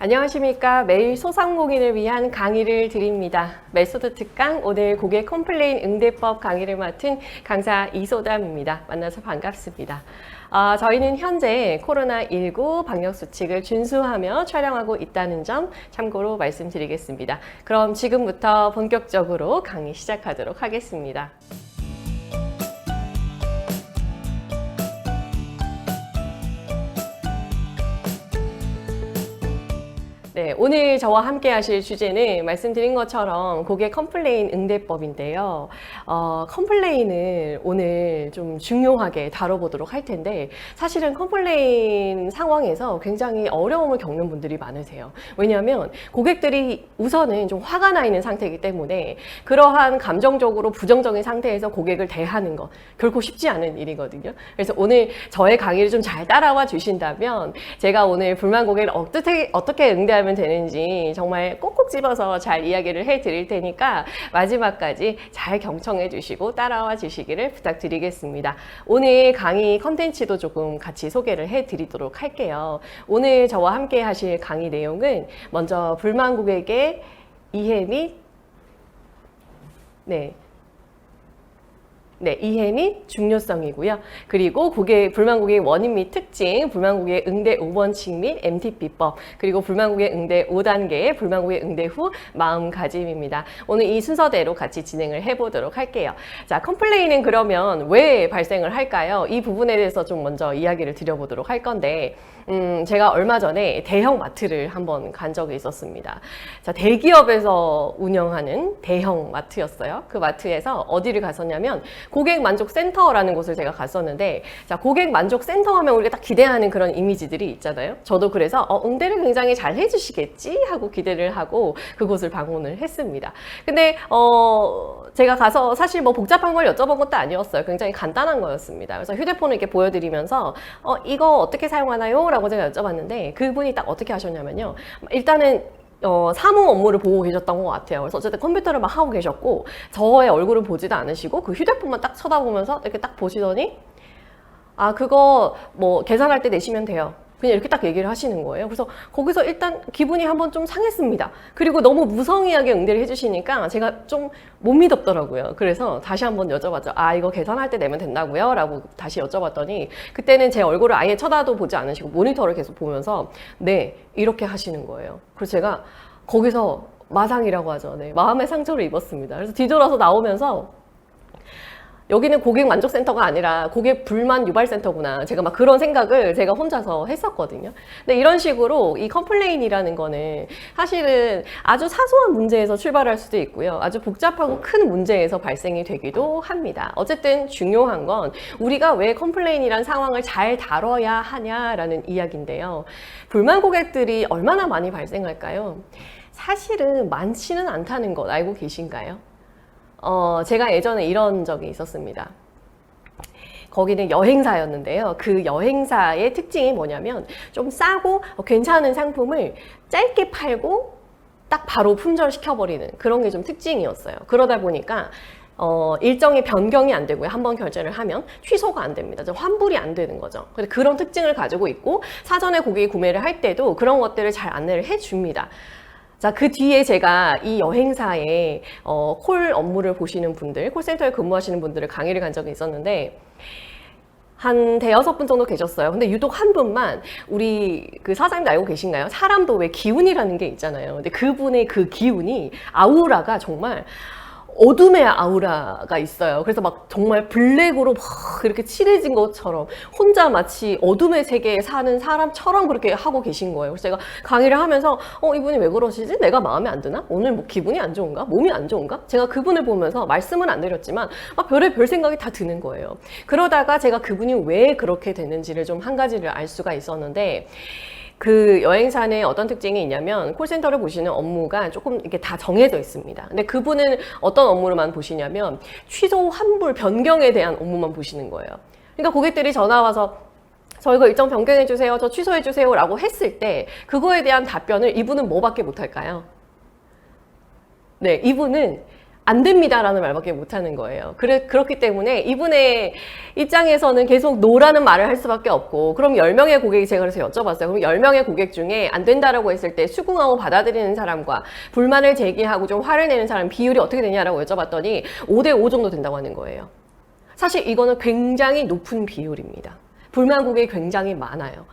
안녕하십니까. 매일 소상공인을 위한 강의를 드립니다. 메소드 특강 오늘 고객 컴플레인 응대법 강의를 맡은 강사 이소담입니다. 만나서 반갑습니다. 저희는 현재 코로나19 방역수칙을 준수하며 촬영하고 있다는 점 참고로 말씀드리겠습니다. 그럼 지금부터 본격적으로 강의 시작하도록 하겠습니다. 네, 오늘 저와 함께 하실 주제는 말씀드린 것처럼 고객 컴플레인 응대법인데요. 컴플레인을 오늘 좀 중요하게 다뤄보도록 할 텐데 사실은 컴플레인 상황에서 굉장히 어려움을 겪는 분들이 많으세요. 왜냐하면 고객들이 우선은 좀 화가 나 있는 상태이기 때문에 그러한 감정적으로 부정적인 상태에서 고객을 대하는 것 결코 쉽지 않은 일이거든요. 그래서 오늘 저의 강의를 좀 잘 따라와 주신다면 제가 오늘 불만 고객을 어떻게 응대하면 되는지 정말 꼭꼭 집어서 잘 이야기를 해 드릴 테니까 마지막까지 잘 경청해 주시고 따라와 주시기를 부탁드리겠습니다. 오늘 강의 컨텐츠도 조금 같이 소개를 해 드리도록 할게요. 오늘 저와 함께 하실 강의 내용은 먼저 불만 고객의 이해 및 이해 및 중요성이고요. 그리고 불만 고객의 원인 및 특징, 불만 고객의 응대 5원칙 및 MTP법, 그리고 불만 고객 응대 5단계, 불만 고객 응대 후 마음가짐입니다. 오늘 이 순서대로 같이 진행을 해보도록 할게요. 자, 컴플레인은 그러면 왜 발생을 할까요? 이 부분에 대해서 좀 먼저 이야기를 드려보도록 할 건데, 제가 얼마 전에 대형 마트를 한번 간 적이 있었습니다. 자, 대기업에서 운영하는 대형 마트였어요. 그 마트에서 어디를 갔었냐면 고객 만족 센터라는 곳을 제가 갔었는데, 자, 고객 만족 센터 하면 우리가 딱 기대하는 그런 이미지들이 있잖아요. 저도 그래서 응대를 굉장히 잘 해주시겠지 하고 기대를 하고 그곳을 방문을 했습니다. 근데 제가 가서 사실 뭐 복잡한 걸 여쭤본 것도 아니었어요. 굉장히 간단한 거였습니다. 그래서 휴대폰을 이렇게 보여드리면서 이거 어떻게 사용하나요? 라고 제가 여쭤봤는데 그분이 딱 어떻게 하셨냐면요. 일단은 사무 업무를 보고 계셨던 것 같아요. 그래서 어쨌든 컴퓨터를 막 하고 계셨고 저의 얼굴을 보지도 않으시고 그 휴대폰만 딱 쳐다보면서 이렇게 딱 보시더니 그거 뭐 계산할 때 내시면 돼요. 그냥 이렇게 딱 얘기를 하시는 거예요. 그래서 거기서 일단 기분이 한번 좀 상했습니다. 그리고 너무 무성의하게 응대를 해주시니까 제가 좀 못 믿었더라고요. 그래서 다시 한번 여쭤봤죠. 이거 계산할 때 내면 된다고요? 라고 다시 여쭤봤더니 그때는 제 얼굴을 아예 쳐다도 보지 않으시고 모니터를 계속 보면서 네, 이렇게 하시는 거예요. 그래서 제가 거기서 마상이라고 하죠. 네, 마음의 상처를 입었습니다. 그래서 뒤돌아서 나오면서 여기는 고객 만족센터가 아니라 고객 불만 유발센터구나. 제가 막 그런 생각을 제가 혼자서 했었거든요. 근데 이런 식으로 이 컴플레인이라는 거는 사실은 아주 사소한 문제에서 출발할 수도 있고요. 아주 복잡하고 큰 문제에서 발생이 되기도 합니다. 어쨌든 중요한 건 우리가 왜 컴플레인이란 상황을 잘 다뤄야 하냐라는 이야기인데요. 불만 고객들이 얼마나 많이 발생할까요? 사실은 많지는 않다는 것 알고 계신가요? 제가 예전에 이런 적이 있었습니다. 거기는 여행사였는데요. 그 여행사의 특징이 뭐냐면 좀 싸고 괜찮은 상품을 짧게 팔고 딱 바로 품절시켜버리는 그런 게 좀 특징이었어요. 그러다 보니까 일정의 변경이 안 되고요. 한번 결제를 하면 취소가 안 됩니다. 환불이 안 되는 거죠. 근데 그런 특징을 가지고 있고 사전에 고객이 구매를 할 때도 그런 것들을 잘 안내를 해줍니다. 자, 그 뒤에 제가 이 여행사의 콜 업무를 보시는 분들, 콜센터에 근무하시는 분들을 강의를 간 적이 있었는데 한 5-6분 정도 계셨어요. 근데 유독 한 분만 우리 그 사장님도 알고 계신가요? 사람도 왜 기운이라는 게 있잖아요. 근데 그분의 그 기운이 아우라가 정말 어둠의 아우라가 있어요. 그래서 막 정말 블랙으로 막 이렇게 칠해진 것처럼 혼자 마치 어둠의 세계에 사는 사람처럼 그렇게 하고 계신 거예요. 그래서 제가 강의를 하면서 이분이 왜 그러시지? 내가 마음에 안 드나? 오늘 뭐 기분이 안 좋은가? 몸이 안 좋은가? 제가 그분을 보면서 말씀은 안 드렸지만 막 별의별 생각이 다 드는 거예요. 그러다가 제가 그분이 왜 그렇게 됐는지를 좀 한 가지를 알 수가 있었는데 그 여행사 내 어떤 특징이 있냐면 콜센터를 보시는 업무가 조금 이렇게 다 정해져 있습니다. 근데 그분은 어떤 업무로만 보시냐면 취소, 환불, 변경에 대한 업무만 보시는 거예요. 그러니까 고객들이 전화 와서 저 이거 일정 변경해 주세요, 저 취소해 주세요 라고 했을 때 그거에 대한 답변을 이분은 뭐밖에 못할까요? 네, 이분은 안 됩니다라는 말밖에 못하는 거예요. 그렇기 때문에 이분의 입장에서는 계속 노라는 말을 할 수밖에 없고, 그럼 10명의 고객이, 제가 그래서 여쭤봤어요. 그럼 10명의 고객 중에 안 된다라고 했을 때 수긍하고 받아들이는 사람과 불만을 제기하고 좀 화를 내는 사람 비율이 어떻게 되냐라고 여쭤봤더니 5대5 정도 된다고 하는 거예요. 사실 이거는 굉장히 높은 비율입니다. 불만 고객이 굉장히 많아요.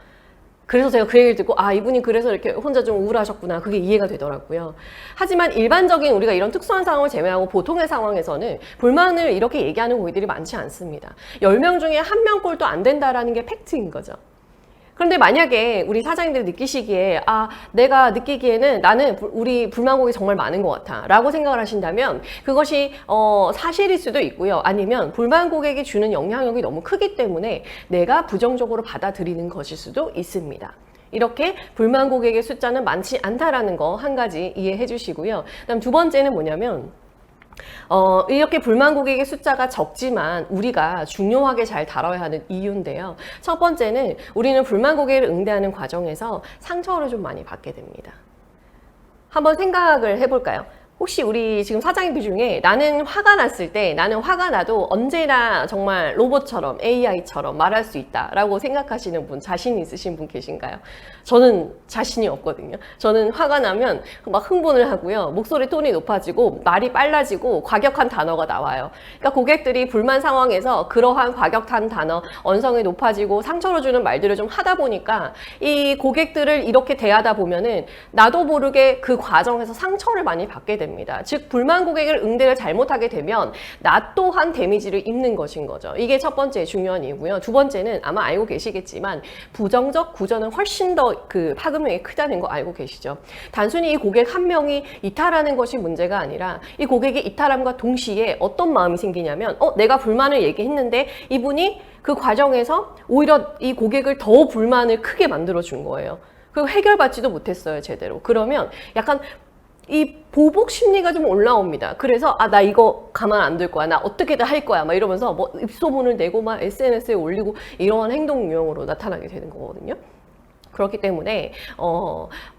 그래서 제가 그 얘기를 듣고 이분이 그래서 이렇게 혼자 좀 우울하셨구나, 그게 이해가 되더라고요. 하지만 일반적인 우리가 이런 특수한 상황을 제외하고 보통의 상황에서는 불만을 이렇게 얘기하는 고객들이 많지 않습니다. 10명 중에 1명 꼴도 안 된다라는 게 팩트인 거죠. 그런데 만약에 우리 사장님들이 느끼시기에 내가 느끼기에는 나는 우리 불만 고객이 정말 많은 것 같아 라고 생각을 하신다면 그것이 사실일 수도 있고요. 아니면 불만 고객이 주는 영향력이 너무 크기 때문에 내가 부정적으로 받아들이는 것일 수도 있습니다. 이렇게 불만 고객의 숫자는 많지 않다라는 거 한 가지 이해해 주시고요. 그다음 두 번째는 뭐냐면 이렇게 불만 고객의 숫자가 적지만 우리가 중요하게 잘 다뤄야 하는 이유인데요. 첫 번째는 우리는 불만 고객을 응대하는 과정에서 상처를 좀 많이 받게 됩니다. 한번 생각을 해볼까요? 혹시 우리 지금 사장님들 중에 나는 화가 났을 때, 나는 화가 나도 언제나 정말 로봇처럼 AI처럼 말할 수 있다라고 생각하시는 분, 자신 있으신 분 계신가요? 저는 자신이 없거든요. 저는 화가 나면 막 흥분을 하고요. 목소리 톤이 높아지고 말이 빨라지고 과격한 단어가 나와요. 그러니까 고객들이 불만 상황에서 그러한 과격한 단어, 언성이 높아지고 상처를 주는 말들을 좀 하다 보니까 이 고객들을 이렇게 대하다 보면은 나도 모르게 그 과정에서 상처를 많이 받게 됩니다. 즉 불만 고객을 응대를 잘못하게 되면 나 또한 데미지를 입는 것인 거죠. 이게 첫 번째 중요한 이유고요. 두 번째는 아마 알고 계시겠지만 부정적 구조는 훨씬 더 그 파급력이 크다는 거 알고 계시죠? 단순히 이 고객 한 명이 이탈하는 것이 문제가 아니라 이 고객이 이탈함과 동시에 어떤 마음이 생기냐면 내가 불만을 얘기했는데 이분이 그 과정에서 오히려 이 고객을 더 불만을 크게 만들어 준 거예요. 그리고 해결받지도 못했어요, 제대로. 그러면 약간 이 보복 심리가 좀 올라옵니다. 그래서 나 이거 가만 안 둘 거야, 나 어떻게든 할 거야 막 이러면서 뭐 입소문을 내고 막 SNS에 올리고 이러한 행동 유형으로 나타나게 되는 거거든요. 그렇기 때문에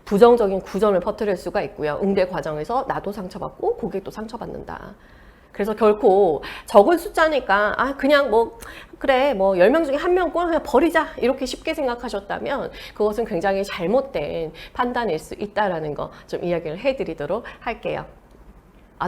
부정적인 구전을 퍼뜨릴 수가 있고요. 응대 과정에서 나도 상처받고 고객도 상처받는다. 그래서 결코 적은 숫자니까 그냥 그래 10명 중에 1명 꼴 그냥 버리자 이렇게 쉽게 생각하셨다면 그것은 굉장히 잘못된 판단일 수 있다라는 거 좀 이야기를 해드리도록 할게요.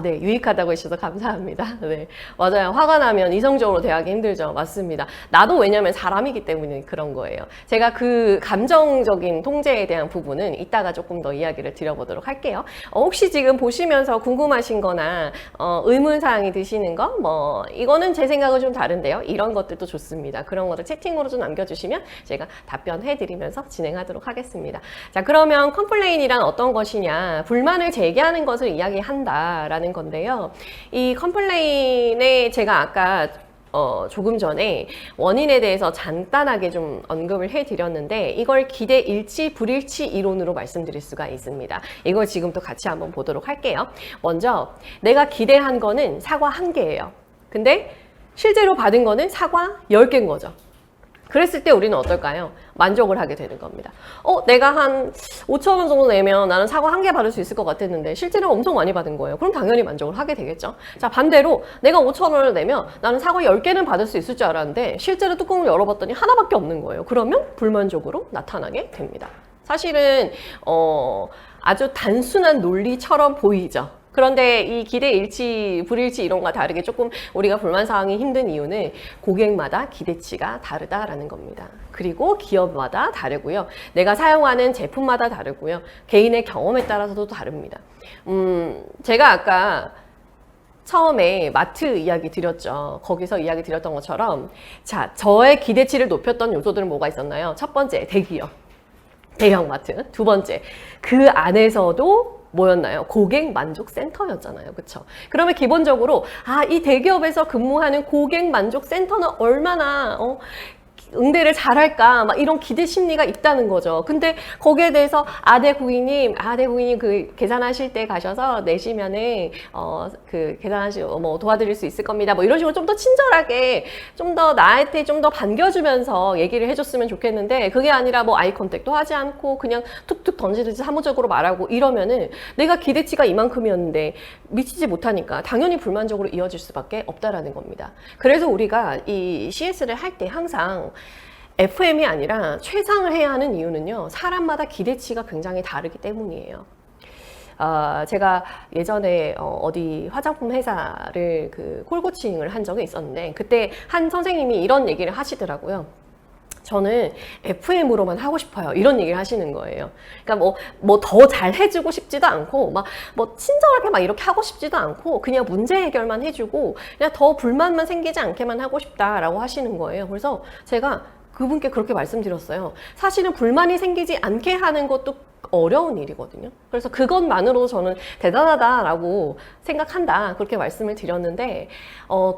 네, 유익하다고 해주셔서 감사합니다. 네, 맞아요. 화가 나면 이성적으로 대하기 힘들죠. 맞습니다. 나도 왜냐면 사람이기 때문에 그런 거예요. 제가 그 감정적인 통제에 대한 부분은 이따가 조금 더 이야기를 드려보도록 할게요. 혹시 지금 보시면서 궁금하신 거나 의문사항이 드시는 거, 이거는 제 생각은 좀 다른데요. 이런 것들도 좋습니다. 그런 것들 채팅으로 좀 남겨주시면 제가 답변해드리면서 진행하도록 하겠습니다. 자, 그러면 컴플레인이란 어떤 것이냐. 불만을 제기하는 것을 이야기한다. 라는 건데요. 이 컴플레인에 제가 아까 조금 전에 원인에 대해서 간단하게 좀 언급을 해드렸는데 이걸 기대 일치, 불일치 이론으로 말씀드릴 수가 있습니다. 이걸 지금부터 같이 한번 보도록 할게요. 먼저 내가 기대한 거는 사과 1개예요. 근데 실제로 받은 거는 사과 10개인 거죠. 그랬을 때 우리는 어떨까요? 만족을 하게 되는 겁니다. 내가 한 5,000원 정도 내면 나는 사과 1개 받을 수 있을 것 같았는데 실제로 엄청 많이 받은 거예요. 그럼 당연히 만족을 하게 되겠죠. 자, 반대로 내가 5,000원을 내면 나는 사과 10개는 받을 수 있을 줄 알았는데 실제로 뚜껑을 열어봤더니 하나밖에 없는 거예요. 그러면 불만족으로 나타나게 됩니다. 사실은 아주 단순한 논리처럼 보이죠. 그런데 이 기대 일치, 불일치 이론과 다르게 조금 우리가 불만사항이 힘든 이유는 고객마다 기대치가 다르다라는 겁니다. 그리고 기업마다 다르고요. 내가 사용하는 제품마다 다르고요. 개인의 경험에 따라서도 다릅니다. 제가 아까 처음에 마트 이야기 드렸죠. 거기서 이야기 드렸던 것처럼 자, 저의 기대치를 높였던 요소들은 뭐가 있었나요? 첫 번째, 대기업. 대형마트. 두 번째, 그 안에서도 뭐였나요? 고객 만족 센터였잖아요. 그쵸? 그러면 기본적으로 이 대기업에서 근무하는 고객 만족 센터는 얼마나 응대를 잘할까 막 이런 기대 심리가 있다는 거죠. 근데 거기에 대해서 네 고객님 그 계산하실 때 가셔서 내시면은 그 계산하시고 뭐 도와드릴 수 있을 겁니다. 뭐 이런 식으로 좀 더 친절하게 좀 더 나한테 좀 더 반겨주면서 얘기를 해줬으면 좋겠는데, 그게 아니라 뭐 아이 컨택도 하지 않고 그냥 툭툭 던지듯이 사무적으로 말하고 이러면은 내가 기대치가 이만큼이었는데 미치지 못하니까 당연히 불만족으로 이어질 수밖에 없다라는 겁니다. 그래서 우리가 이 CS를 할 때 항상 FM이 아니라 최상을 해야 하는 이유는요, 사람마다 기대치가 굉장히 다르기 때문이에요. 제가 예전에 어디 화장품 회사를 그 콜코칭을 한 적이 있었는데, 그때 한 선생님이 이런 얘기를 하시더라고요. 저는 FM으로만 하고 싶어요. 이런 얘기를 하시는 거예요. 그러니까 뭐 더 잘 해주고 싶지도 않고, 뭐 친절하게 막 이렇게 하고 싶지도 않고, 그냥 문제 해결만 해주고, 그냥 더 불만만 생기지 않게만 하고 싶다라고 하시는 거예요. 그래서 제가 그분께 그렇게 말씀드렸어요. 사실은 불만이 생기지 않게 하는 것도 어려운 일이거든요. 그래서 그것만으로 저는 대단하다라고 생각한다, 그렇게 말씀을 드렸는데,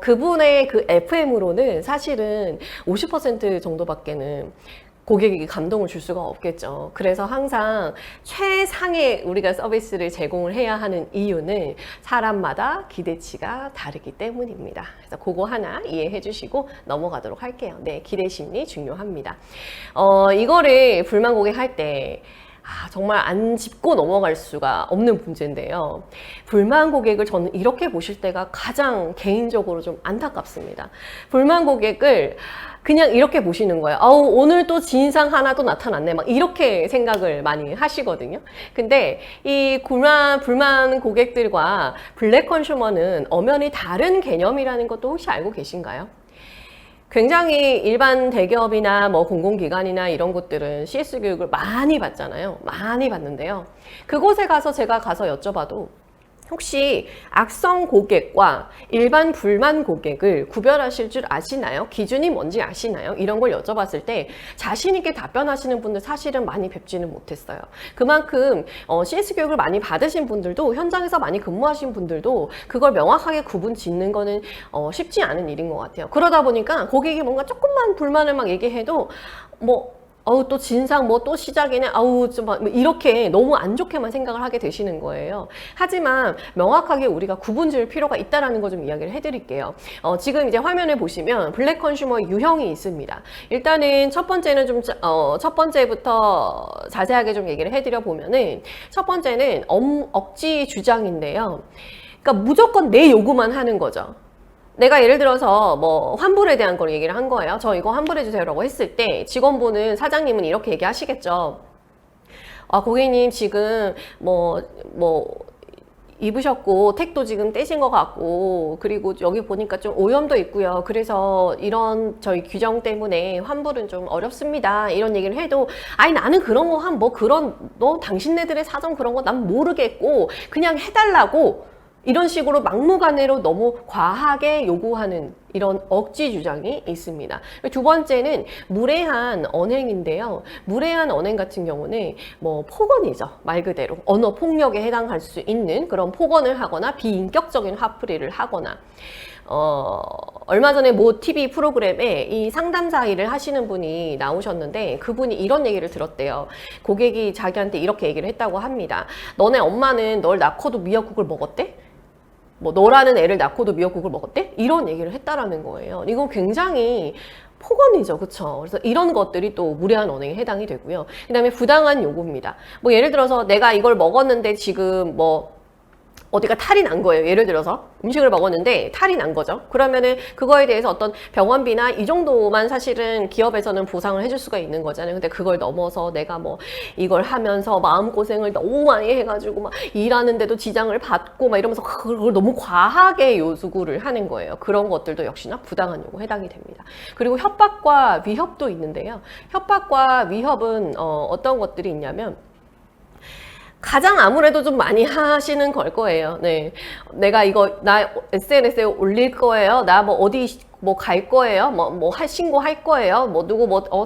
그분의 그 FM으로는 사실은 50% 정도밖에는 고객에게 감동을 줄 수가 없겠죠. 그래서 항상 최상의 우리가 서비스를 제공을 해야 하는 이유는 사람마다 기대치가 다르기 때문입니다. 그래서 그거 하나 이해해 주시고 넘어가도록 할게요. 네, 기대 심리 중요합니다. 이거를 불만 고객 할 때 정말 안 짚고 넘어갈 수가 없는 문제인데요. 불만 고객을 저는 이렇게 보실 때가 가장 개인적으로 좀 안타깝습니다. 불만 고객을 그냥 이렇게 보시는 거예요. 오늘 또 진상 하나 또 나타났네. 막 이렇게 생각을 많이 하시거든요. 근데 이 불만 고객들과 블랙 컨슈머는 엄연히 다른 개념이라는 것도 혹시 알고 계신가요? 굉장히 일반 대기업이나 뭐 공공기관이나 이런 곳들은 CS 교육을 많이 받잖아요. 많이 받는데요. 그곳에 가서 제가 가서 여쭤봐도 혹시 악성 고객과 일반 불만 고객을 구별하실 줄 아시나요? 기준이 뭔지 아시나요? 이런 걸 여쭤봤을 때 자신 있게 답변하시는 분들 사실은 많이 뵙지는 못했어요. 그만큼 CS 교육을 많이 받으신 분들도, 현장에서 많이 근무하신 분들도 그걸 명확하게 구분 짓는 거는 쉽지 않은 일인 것 같아요. 그러다 보니까 고객이 뭔가 조금만 불만을 막 얘기해도 또 진상 또 시작이네. 좀 이렇게 너무 안 좋게만 생각을 하게 되시는 거예요. 하지만 명확하게 우리가 구분 지을 필요가 있다라는 거 좀 이야기를 해드릴게요. 지금 이제 화면에 보시면 블랙 컨슈머 유형이 있습니다. 일단은 첫 번째는 첫 번째부터 자세하게 좀 얘기를 해드려 보면은, 첫 번째는 억지 주장인데요. 그러니까 무조건 내 요구만 하는 거죠. 내가 예를 들어서 뭐 환불에 대한 걸 얘기를 한 거예요. 저 이거 환불해 주세요라고 했을 때 직원분은, 사장님은 이렇게 얘기하시겠죠. 고객님 지금 뭐 입으셨고 택도 지금 떼신 것 같고, 그리고 여기 보니까 좀 오염도 있고요. 그래서 이런 저희 규정 때문에 환불은 좀 어렵습니다. 이런 얘기를 해도 나는 그런 거 당신네들의 사정 그런 거 난 모르겠고 그냥 해달라고, 이런 식으로 막무가내로 너무 과하게 요구하는 이런 억지 주장이 있습니다. 두 번째는 무례한 언행인데요. 무례한 언행 같은 경우는 뭐 폭언이죠. 말 그대로 언어 폭력에 해당할 수 있는 그런 폭언을 하거나 비인격적인 화풀이를 하거나, 얼마 전에 모 TV 프로그램에 이 상담사 일을 하시는 분이 나오셨는데, 그분이 이런 얘기를 들었대요. 고객이 자기한테 이렇게 얘기를 했다고 합니다. 너네 엄마는 널 낳고도 미역국을 먹었대? 너라는 애를 낳고도 미역국을 먹었대? 이런 얘기를 했다라는 거예요. 이건 굉장히 폭언이죠. 그쵸? 그래서 이런 것들이 또 무례한 언행에 해당이 되고요. 그 다음에 부당한 요구입니다. 예를 들어서 내가 이걸 먹었는데 지금 어디가 탈이 난 거예요. 예를 들어서 음식을 먹었는데 탈이 난 거죠. 그러면은 그거에 대해서 어떤 병원비나 이 정도만 사실은 기업에서는 보상을 해줄 수가 있는 거잖아요. 근데 그걸 넘어서 내가 이걸 하면서 마음고생을 너무 많이 해가지고 일하는데도 지장을 받고 이러면서 그걸 너무 과하게 요구를 하는 거예요. 그런 것들도 역시나 부당한 요구 해당이 됩니다. 그리고 협박과 위협도 있는데요. 협박과 위협은 어떤 것들이 있냐면, 가장 아무래도 좀 많이 하시는 걸 거예요. 네. 내가 이거 나 SNS에 올릴 거예요. 나 어디 뭐 갈 거예요? 신고할 거예요?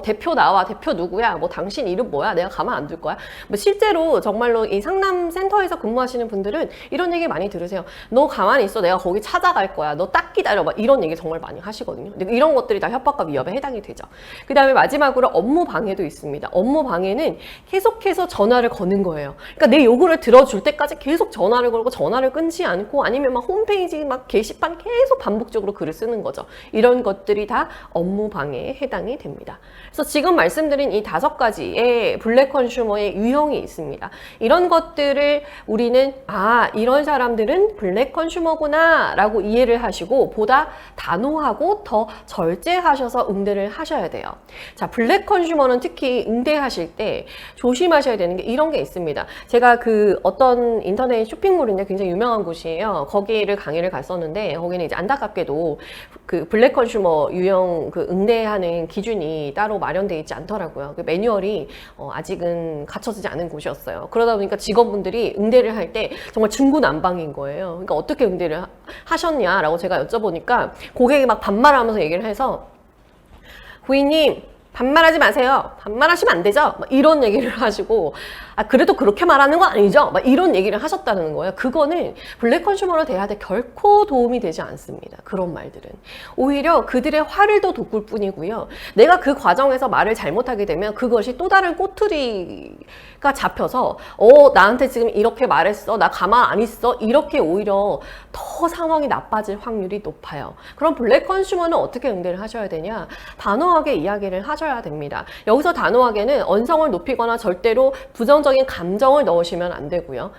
대표 나와, 대표 누구야? 당신 이름 뭐야? 내가 가만 안 둘 거야? 실제로 정말로 이 상담센터에서 근무하시는 분들은 이런 얘기 많이 들으세요. 너 가만히 있어. 내가 거기 찾아갈 거야. 너 딱 기다려. 이런 얘기 정말 많이 하시거든요. 근데 이런 것들이 다 협박과 위협에 해당이 되죠. 그 다음에 마지막으로 업무 방해도 있습니다. 업무 방해는 계속해서 전화를 거는 거예요. 그러니까 내 요구를 들어줄 때까지 계속 전화를 걸고 전화를 끊지 않고 아니면 막 홈페이지 막 게시판 계속 반복적으로 글을 쓰는 거죠. 이런 것들이 다 업무 방해에 해당이 됩니다. 그래서 지금 말씀드린 이 5가지의 블랙 컨슈머의 유형이 있습니다. 이런 것들을 우리는 이런 사람들은 블랙 컨슈머구나 라고 이해를 하시고 보다 단호하고 더 절제하셔서 응대를 하셔야 돼요. 자, 블랙 컨슈머는 특히 응대하실 때 조심하셔야 되는 게 이런 게 있습니다. 제가 그 어떤 인터넷 쇼핑몰인데 굉장히 유명한 곳이에요. 거기를 강의를 갔었는데 거기는 이제 안타깝게도 그 블랙 컨슈머 유형 그 응대하는 기준이 따로 마련되어 있지 않더라고요. 그 매뉴얼이 아직은 갖춰지지 않은 곳이었어요. 그러다 보니까 직원분들이 응대를 할 때 정말 중구난방인 거예요. 그러니까 어떻게 응대를 하셨냐라고 제가 여쭤보니까 고객이 막 반말하면서 얘기를 해서 고객님 반말하지 마세요. 반말하시면 안 되죠. 이런 얘기를 하시고 그래도 그렇게 말하는 건 아니죠. 이런 얘기를 하셨다는 거예요. 그거는 블랙 컨슈머를 대할 때 결코 도움이 되지 않습니다. 그런 말들은. 오히려 그들의 화를 더 돋굴 뿐이고요. 내가 그 과정에서 말을 잘못하게 되면 그것이 또 다른 꼬투리가 잡혀서 나한테 지금 이렇게 말했어. 나 가만 안 있어. 이렇게 오히려 더 상황이 나빠질 확률이 높아요. 그럼 블랙 컨슈머는 어떻게 응대를 하셔야 되냐? 단호하게 이야기를 하셔야 됩니다. 여기서 단호하게는 언성을 높이거나 절대로 부정적인 감정을 넣으시면 안 되고요.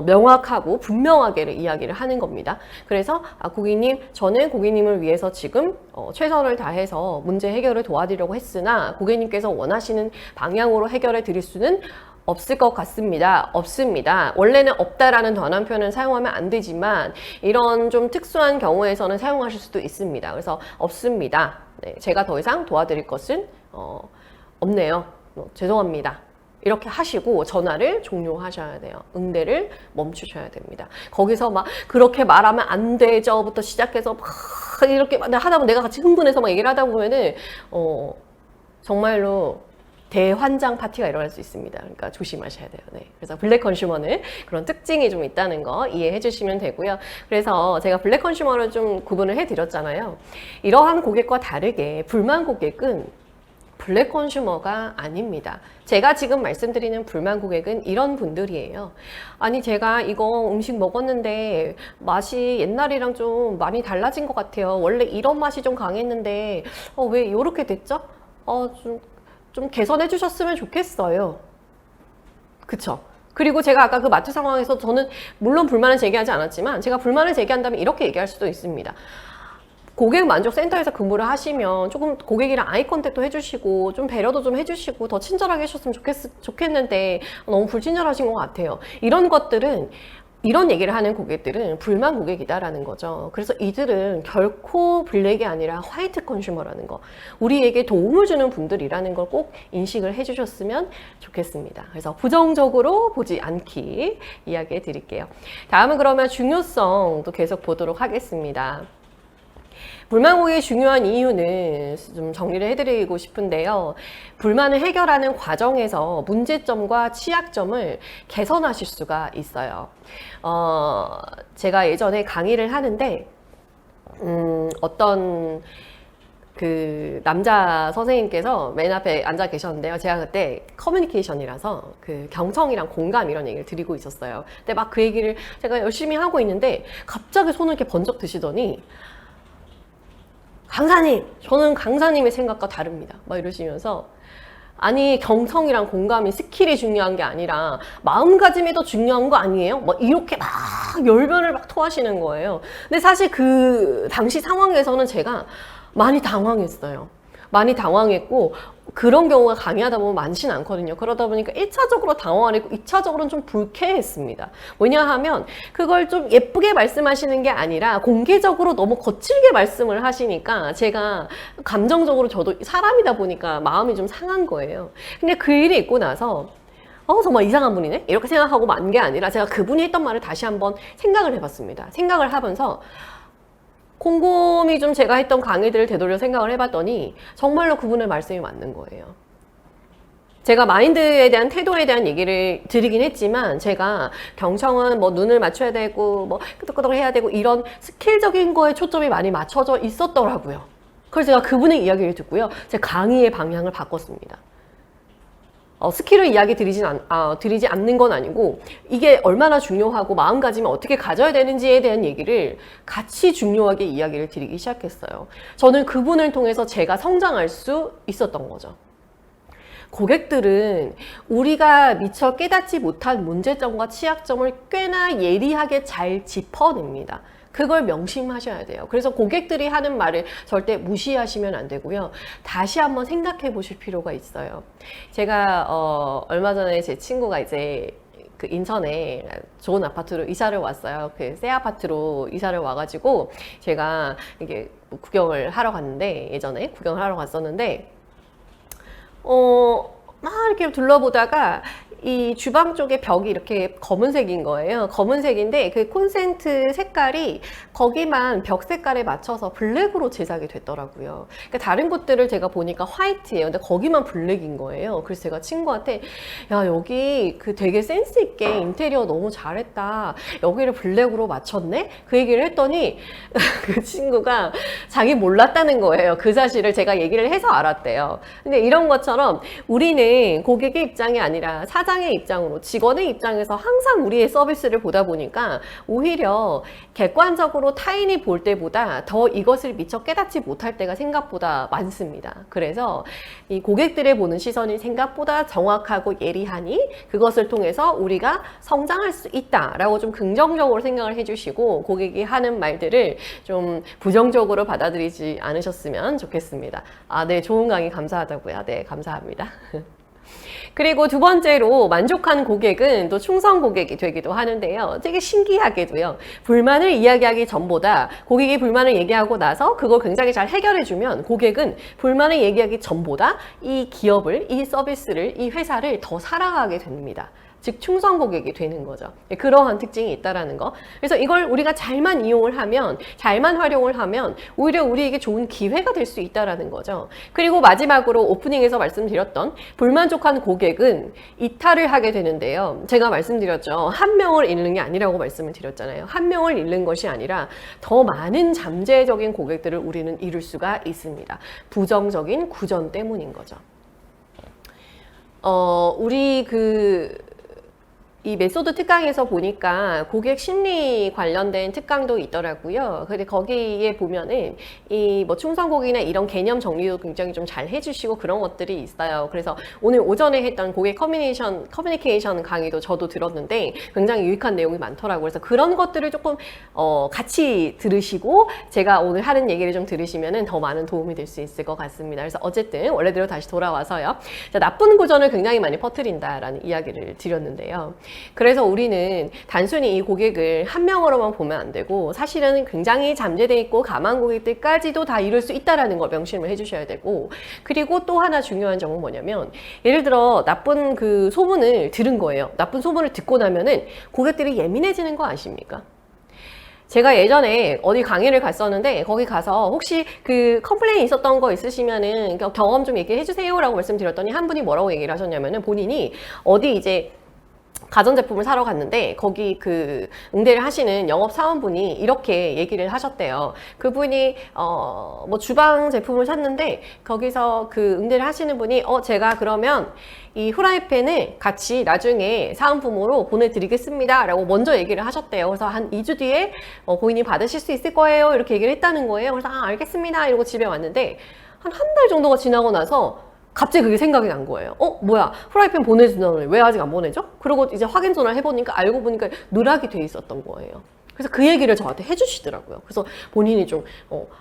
명확하고 분명하게 이야기를 하는 겁니다. 그래서 고객님, 저는 고객님을 위해서 지금 최선을 다해서 문제 해결을 도와드리려고 했으나 고객님께서 원하시는 방향으로 해결해 드릴 수는 없을 것 같습니다. 없습니다. 원래는 없다라는 단어 표현을 사용하면 안 되지만 이런 좀 특수한 경우에서는 사용하실 수도 있습니다. 그래서 없습니다. 네, 제가 더 이상 도와드릴 것은 없네요. 죄송합니다. 이렇게 하시고 전화를 종료하셔야 돼요. 응대를 멈추셔야 됩니다. 거기서 막 그렇게 말하면 안 되죠부터 시작해서 막 이렇게 하다 보면 내가 같이 흥분해서 막 얘기를 하다 보면은 정말로 대환장 파티가 일어날 수 있습니다. 그러니까 조심하셔야 돼요. 네. 그래서 블랙 컨슈머는 그런 특징이 좀 있다는 거 이해해 주시면 되고요. 그래서 제가 블랙 컨슈머를 좀 구분을 해 드렸잖아요. 이러한 고객과 다르게 불만 고객은 블랙 컨슈머가 아닙니다. 제가 지금 말씀드리는 불만 고객은 이런 분들이에요. 아니 제가 이거 음식 먹었는데 맛이 옛날이랑 좀 많이 달라진 것 같아요. 원래 이런 맛이 좀 강했는데 왜 이렇게 됐죠? 좀 개선해 주셨으면 좋겠어요. 그쵸? 그리고 제가 아까 그 마트 상황에서 저는 물론 불만을 제기하지 않았지만 제가 불만을 제기한다면 이렇게 얘기할 수도 있습니다. 고객 만족 센터에서 근무를 하시면 조금 고객이랑 아이 컨택도 해주시고 좀 배려도 좀 해주시고 더 친절하게 해주셨으면 좋겠는데 너무 불친절하신 것 같아요. 이런 얘기를 하는 고객들은 불만 고객이다라는 거죠. 그래서 이들은 결코 블랙이 아니라 화이트 컨슈머라는 거, 우리에게 도움을 주는 분들이라는 걸 꼭 인식을 해주셨으면 좋겠습니다. 그래서 부정적으로 보지 않기 이야기해 드릴게요. 다음은 그러면 중요성도 계속 보도록 하겠습니다. 불만 고객이 중요한 이유는 좀 정리를 해드리고 싶은데요. 불만을 해결하는 과정에서 문제점과 취약점을 개선하실 수가 있어요. 제가 예전에 강의를 하는데 어떤 그 남자 선생님께서 맨 앞에 앉아 계셨는데요. 제가 그때 커뮤니케이션이라서 그 경청이랑 공감 이런 얘기를 드리고 있었어요. 근데 막 그 얘기를 제가 열심히 하고 있는데 갑자기 손을 이렇게 번쩍 드시더니 강사님, 저는 강사님의 생각과 다릅니다. 막 이러시면서 아니 경청이랑 공감이 스킬이 중요한 게 아니라 마음가짐이 더 중요한 거 아니에요? 막 이렇게 막 열변을 막 토하시는 거예요. 근데 사실 그 당시 상황에서는 제가 많이 당황했어요. 많이 당황했고 그런 경우가 강의하다 보면 많지는 않거든요. 그러다 보니까 1차적으로 당황했고 2차적으로는 좀 불쾌했습니다. 왜냐하면 그걸 좀 예쁘게 말씀하시는 게 아니라 공개적으로 너무 거칠게 말씀을 하시니까 제가 감정적으로 저도 사람이다 보니까 마음이 좀 상한 거예요. 근데 그 일이 있고 나서 정말 이상한 분이네? 이렇게 생각하고 만 게 아니라 제가 그분이 했던 말을 다시 한번 생각을 해봤습니다. 생각을 하면서 곰곰이 좀 제가 했던 강의들을 되돌려 생각을 해봤더니 정말로 그분의 말씀이 맞는 거예요. 제가 마인드에 대한 태도에 대한 얘기를 드리긴 했지만 제가 경청은 뭐 눈을 맞춰야 되고 뭐 끄덕끄덕 해야 되고 이런 스킬적인 거에 초점이 많이 맞춰져 있었더라고요. 그래서 제가 그분의 이야기를 듣고요. 제 강의의 방향을 바꿨습니다. 스킬을 이야기 드리지 않는 건 아니고 이게 얼마나 중요하고 마음가짐을 어떻게 가져야 되는지에 대한 얘기를 같이 중요하게 이야기를 드리기 시작했어요. 저는 그분을 통해서 제가 성장할 수 있었던 거죠. 고객들은 우리가 미처 깨닫지 못한 문제점과 취약점을 꽤나 예리하게 잘 짚어냅니다. 그걸 명심하셔야 돼요. 그래서 고객들이 하는 말을 절대 무시하시면 안 되고요. 다시 한번 생각해 보실 필요가 있어요. 제가 얼마 전에 제 친구가 이제 그 인천에 좋은 아파트로 이사를 왔어요. 그 새 아파트로 이사를 와가지고 제가 이게 구경을 하러 갔는데 예전에 구경을 하러 갔었는데 막 이렇게 둘러보다가 이 주방 쪽에 벽이 이렇게 검은색인 거예요. 검은색인데 그 콘센트 색깔이 거기만 벽 색깔에 맞춰서 블랙으로 제작이 됐더라고요. 그러니까 다른 곳들을 제가 보니까 화이트예요. 근데 거기만 블랙인 거예요. 그래서 제가 친구한테 야 여기 그 되게 센스 있게 인테리어 너무 잘했다. 여기를 블랙으로 맞췄네? 그 얘기를 했더니 그 친구가 자기 몰랐다는 거예요. 그 사실을 제가 얘기를 해서 알았대요. 근데 이런 것처럼 우리는 고객의 입장이 아니라 사장의 입장으로 직원의 입장에서 항상 우리의 서비스를 보다 보니까 오히려 객관적으로 타인이 볼 때보다 더 이것을 미처 깨닫지 못할 때가 생각보다 많습니다. 그래서 이 고객들의 보는 시선이 생각보다 정확하고 예리하니 그것을 통해서 우리가 성장할 수 있다라고 좀 긍정적으로 생각을 해주시고 고객이 하는 말들을 좀 부정적으로 받아들이지 않으셨으면 좋겠습니다. 네, 좋은 강의 감사하다고요. 네, 감사합니다. 그리고 두 번째로 만족한 고객은 또 충성 고객이 되기도 하는데요. 되게 신기하게도요. 불만을 이야기하기 전보다 고객이 불만을 얘기하고 나서 그걸 굉장히 잘 해결해주면 고객은 불만을 얘기하기 전보다 이 기업을, 이 서비스를, 이 회사를 더 사랑하게 됩니다. 즉 충성 고객이 되는 거죠. 그러한 특징이 있다라는 거. 그래서 이걸 우리가 잘만 이용을 하면, 잘만 활용을 하면 오히려 우리에게 좋은 기회가 될 수 있다라는 거죠. 그리고 마지막으로 오프닝에서 말씀드렸던 불만족한 고객은 이탈을 하게 되는데요. 제가 말씀드렸죠. 한 명을 잃는 게 아니라고 말씀을 드렸잖아요. 한 명을 잃는 것이 아니라 더 많은 잠재적인 고객들을 우리는 잃을 수가 있습니다. 부정적인 구전 때문인 거죠. 우리 이 메소드 특강에서 보니까 고객 심리 관련된 특강도 있더라고요. 근데 거기에 보면은 이 뭐 충성 고객이나 이런 개념 정리도 굉장히 좀 잘 해주시고 그런 것들이 있어요. 그래서 오늘 오전에 했던 고객 커뮤니케이션 강의도 저도 들었는데 굉장히 유익한 내용이 많더라고요. 그래서 그런 것들을 조금 같이 들으시고 제가 오늘 하는 얘기를 좀 들으시면은 더 많은 도움이 될 수 있을 것 같습니다. 그래서 어쨌든 원래대로 다시 돌아와서요. 자, 나쁜 구전을 굉장히 많이 퍼뜨린다라는 이야기를 드렸는데요. 그래서 우리는 단순히 이 고객을 한 명으로만 보면 안 되고 사실은 굉장히 잠재되어 있고 감한 고객들까지도 다 이룰 수 있다는 걸 명심을 해주셔야 되고 그리고 또 하나 중요한 점은 뭐냐면 예를 들어 나쁜 그 소문을 들은 거예요. 나쁜 소문을 듣고 나면은 고객들이 예민해지는 거 아십니까? 제가 예전에 어디 강의를 갔었는데 거기 가서 혹시 그 컴플레인 있었던 거 있으시면은 경험 좀 얘기해 주세요 라고 말씀드렸더니 한 분이 뭐라고 얘기를 하셨냐면은 본인이 어디 이제 가전제품을 사러 갔는데 거기 그 응대를 하시는 영업사원분이 이렇게 얘기를 하셨대요. 그분이 뭐 주방 제품을 샀는데 거기서 그 응대를 하시는 분이 제가 그러면 이 후라이팬을 같이 나중에 사은품으로 보내드리겠습니다 라고 먼저 얘기를 하셨대요. 그래서 한 2주 뒤에 고객님 받으실 수 있을 거예요 이렇게 얘기를 했다는 거예요. 그래서 알겠습니다 이러고 집에 왔는데 한 달 정도가 지나고 나서 갑자기 그게 생각이 난 거예요. 뭐야 후라이팬 보내준다더니 왜 아직 안 보내죠? 그리고 이제 확인 전화를 해보니까 알고 보니까 누락이 돼 있었던 거예요. 그래서 그 얘기를 저한테 해주시더라고요. 그래서 본인이 좀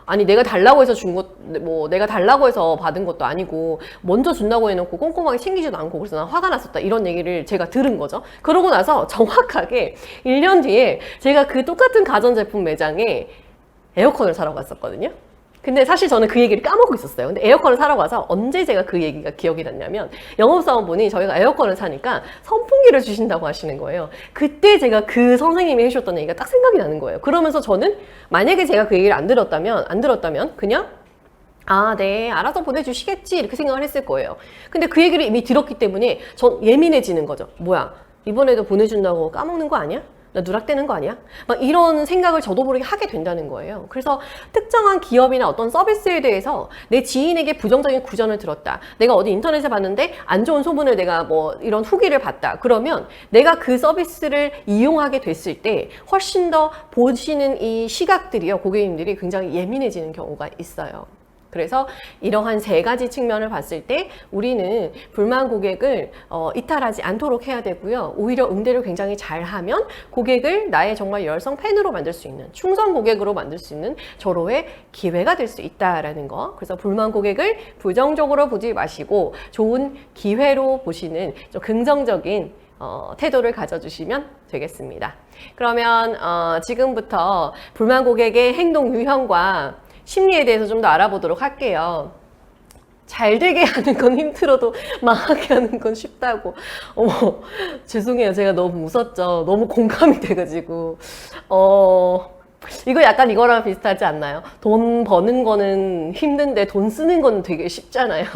아니 내가 달라고 해서 준 것, 뭐 내가 달라고 해서 받은 것도 아니고 먼저 준다고 해놓고 꼼꼼하게 챙기지도 않고 그래서 난 화가 났었다 이런 얘기를 제가 들은 거죠. 그러고 나서 정확하게 1년 뒤에 제가 그 똑같은 가전제품 매장에 에어컨을 사러 갔었거든요. 근데 사실 저는 그 얘기를 까먹고 있었어요. 근데 에어컨을 사러 가서 언제 제가 그 얘기가 기억이 났냐면 영업사원분이 저희가 에어컨을 사니까 선풍기를 주신다고 하시는 거예요. 그때 제가 그 선생님이 해주셨던 얘기가 딱 생각이 나는 거예요. 그러면서 저는 만약에 제가 그 얘기를 안 들었다면 그냥 아, 네, 알아서 보내주시겠지 이렇게 생각을 했을 거예요. 근데 그 얘기를 이미 들었기 때문에 전 예민해지는 거죠. 뭐야, 이번에도 보내준다고 까먹는 거 아니야? 나 누락되는 거 아니야? 막 이런 생각을 저도 모르게 하게 된다는 거예요. 그래서 특정한 기업이나 어떤 서비스에 대해서 내 지인에게 부정적인 구전을 들었다. 내가 어디 인터넷에 봤는데 안 좋은 소문을 내가 뭐 이런 후기를 봤다. 그러면 내가 그 서비스를 이용하게 됐을 때 훨씬 더 보시는 이 시각들이요, 고객님들이 굉장히 예민해지는 경우가 있어요. 그래서 이러한 세 가지 측면을 봤을 때 우리는 불만 고객을 이탈하지 않도록 해야 되고요. 오히려 응대를 굉장히 잘하면 고객을 나의 정말 열성 팬으로 만들 수 있는, 충성 고객으로 만들 수 있는 절호의 기회가 될 수 있다라는 거. 그래서 불만 고객을 부정적으로 보지 마시고 좋은 기회로 보시는 좀 긍정적인 태도를 가져주시면 되겠습니다. 그러면 지금부터 불만 고객의 행동 유형과 심리에 대해서 좀 더 알아보도록 할게요. 잘 되게 하는 건 힘들어도 망하게 하는 건 쉽다고. 어머, 죄송해요. 제가 너무 웃었죠. 너무 공감이 돼가지고. 이거 약간 이거랑 비슷하지 않나요? 돈 버는 거는 힘든데 돈 쓰는 건 되게 쉽잖아요.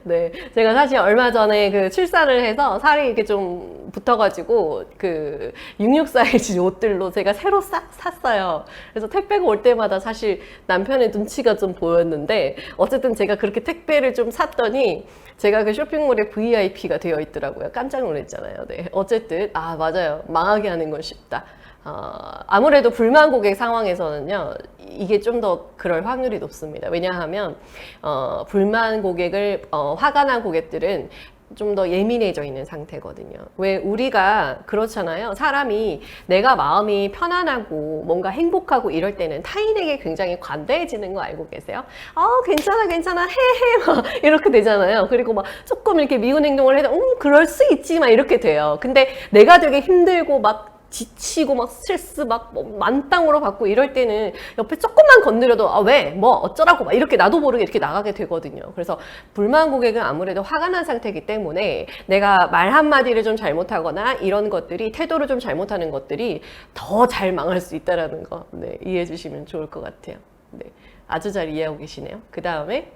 네. 제가 사실 얼마 전에 그 출산을 해서 살이 이렇게 좀 붙어가지고 그 66 사이즈 옷들로 제가 새로 샀어요. 그래서 택배가 올 때마다 사실 남편의 눈치가 좀 보였는데 어쨌든 제가 그렇게 택배를 좀 샀더니 제가 그 쇼핑몰에 VIP가 되어 있더라고요. 깜짝 놀랐잖아요. 네. 어쨌든, 아, 맞아요. 망하게 하는 건 쉽다. 아무래도 불만 고객 상황에서는요, 이게 좀 더 그럴 확률이 높습니다. 왜냐하면, 불만 고객을, 화가 난 고객들은 좀 더 예민해져 있는 상태거든요. 왜 우리가 그렇잖아요. 사람이 내가 마음이 편안하고 뭔가 행복하고 이럴 때는 타인에게 굉장히 관대해지는 거 알고 계세요? 괜찮아, 괜찮아, 헤헤, 막 이렇게 되잖아요. 그리고 막 조금 이렇게 미운 행동을 해도, 그럴 수 있지, 막 이렇게 돼요. 근데 내가 되게 힘들고 막 지치고 막 스트레스 막 만땅으로 받고 이럴 때는 옆에 조금만 건드려도 왜? 뭐 어쩌라고 막 이렇게 나도 모르게 이렇게 나가게 되거든요. 그래서 불만 고객은 아무래도 화가 난 상태이기 때문에 내가 말 한마디를 좀 잘못하거나 이런 것들이 태도를 좀 잘못하는 것들이 더 잘 망할 수 있다는 거 이해해 주시면 좋을 것 같아요. 네, 아주 잘 이해하고 계시네요. 그 다음에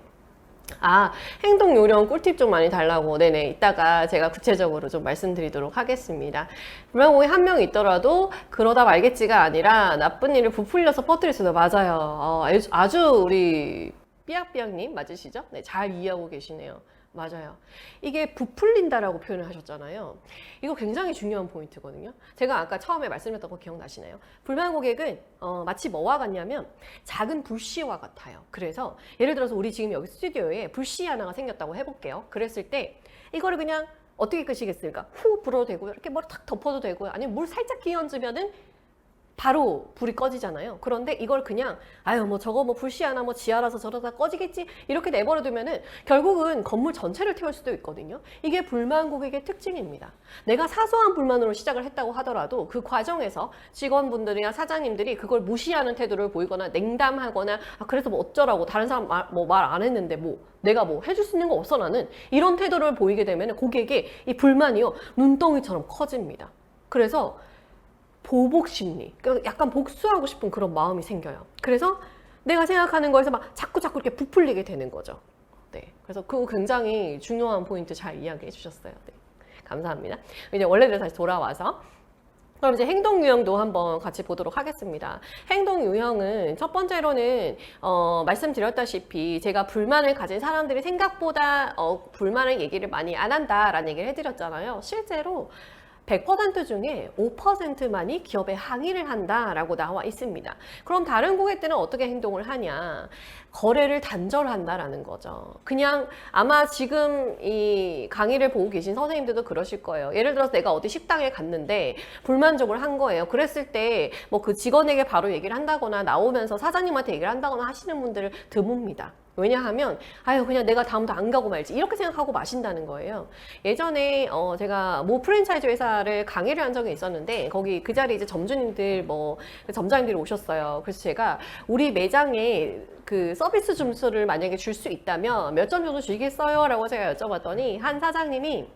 행동 요령 꿀팁 좀 많이 달라고. 네네, 이따가 제가 구체적으로 좀 말씀드리도록 하겠습니다. 불만 고객 한 명 있더라도 그러다 말겠지가 아니라 나쁜 일을 부풀려서 퍼뜨릴 수도. 맞아요. 아주 우리 삐약삐약님 맞으시죠? 네, 잘 이해하고 계시네요. 맞아요. 이게 부풀린다라고 표현을 하셨잖아요. 이거 굉장히 중요한 포인트거든요. 제가 아까 처음에 말씀드렸던 거 기억나시나요? 불만 고객은 마치 뭐와 같냐면 작은 불씨와 같아요. 그래서 예를 들어서 우리 지금 여기 스튜디오에 불씨 하나가 생겼다고 해볼게요. 그랬을 때 이거를 그냥 어떻게 끄시겠습니까? 후 불어도 되고요. 이렇게 뭘 탁 덮어도 되고요. 아니면 물 살짝 끼얹으면은 바로 불이 꺼지잖아요. 그런데 이걸 그냥 뭐 저거 뭐 불씨 하나 뭐 지하라서 저러다 꺼지겠지 이렇게 내버려 두면은 결국은 건물 전체를 태울 수도 있거든요. 이게 불만 고객의 특징입니다. 내가 사소한 불만으로 시작을 했다고 하더라도 그 과정에서 직원분들이나 사장님들이 그걸 무시하는 태도를 보이거나 냉담하거나 그래서 뭐 어쩌라고 다른 사람 말 안 했는데 뭐 내가 뭐 해줄 수 있는 거 없어 나는 이런 태도를 보이게 되면 고객의 이 불만이요 눈덩이처럼 커집니다. 그래서 보복 심리, 약간 복수하고 싶은 그런 마음이 생겨요. 그래서 내가 생각하는 거에서 막 자꾸 이렇게 부풀리게 되는 거죠. 네, 그래서 그거 굉장히 중요한 포인트 잘 이야기해 주셨어요. 네, 감사합니다. 이제 원래대로 다시 돌아와서 그럼 이제 행동 유형도 한번 같이 보도록 하겠습니다. 행동 유형은 첫 번째로는 말씀드렸다시피 제가 불만을 가진 사람들이 생각보다 불만을 얘기를 많이 안 한다라는 얘기를 해드렸잖아요. 실제로 100% 중에 5%만이 기업에 항의를 한다라고 나와 있습니다. 그럼 다른 고객들은 어떻게 행동을 하냐? 거래를 단절한다라는 거죠. 그냥 아마 지금 이 강의를 보고 계신 선생님들도 그러실 거예요. 예를 들어서 내가 어디 식당에 갔는데 불만족을 한 거예요. 그랬을 때 뭐 그 직원에게 바로 얘기를 한다거나 나오면서 사장님한테 얘기를 한다거나 하시는 분들을 드뭅니다. 왜냐하면 아유 그냥 내가 다음부터 안 가고 말지 이렇게 생각하고 마신다는 거예요. 예전에 제가 모 프랜차이즈 회사를 강의를 한 적이 있었는데 거기 그 자리에 이제 점주님들 뭐 점장님들이 오셨어요. 그래서 제가 우리 매장에 그 서비스 점수를 만약에 줄 수 있다면 몇 점 정도 주겠어요? 라고 제가 여쭤봤더니 한 사장님이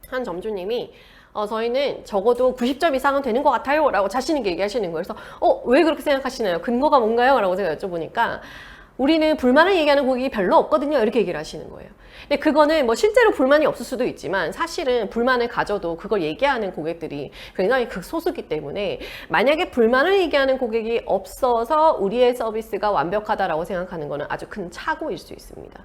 한 점주님이 저희는 적어도 90점 이상은 되는 것 같아요 라고 자신 있게 얘기하시는 거예요. 그래서 왜 그렇게 생각하시나요? 근거가 뭔가요? 라고 제가 여쭤보니까 우리는 불만을 얘기하는 고객이 별로 없거든요. 이렇게 얘기를 하시는 거예요. 근데 그거는 뭐 실제로 불만이 없을 수도 있지만 사실은 불만을 가져도 그걸 얘기하는 고객들이 굉장히 극소수기 때문에 만약에 불만을 얘기하는 고객이 없어서 우리의 서비스가 완벽하다라고 생각하는 거는 아주 큰 착오일 수 있습니다.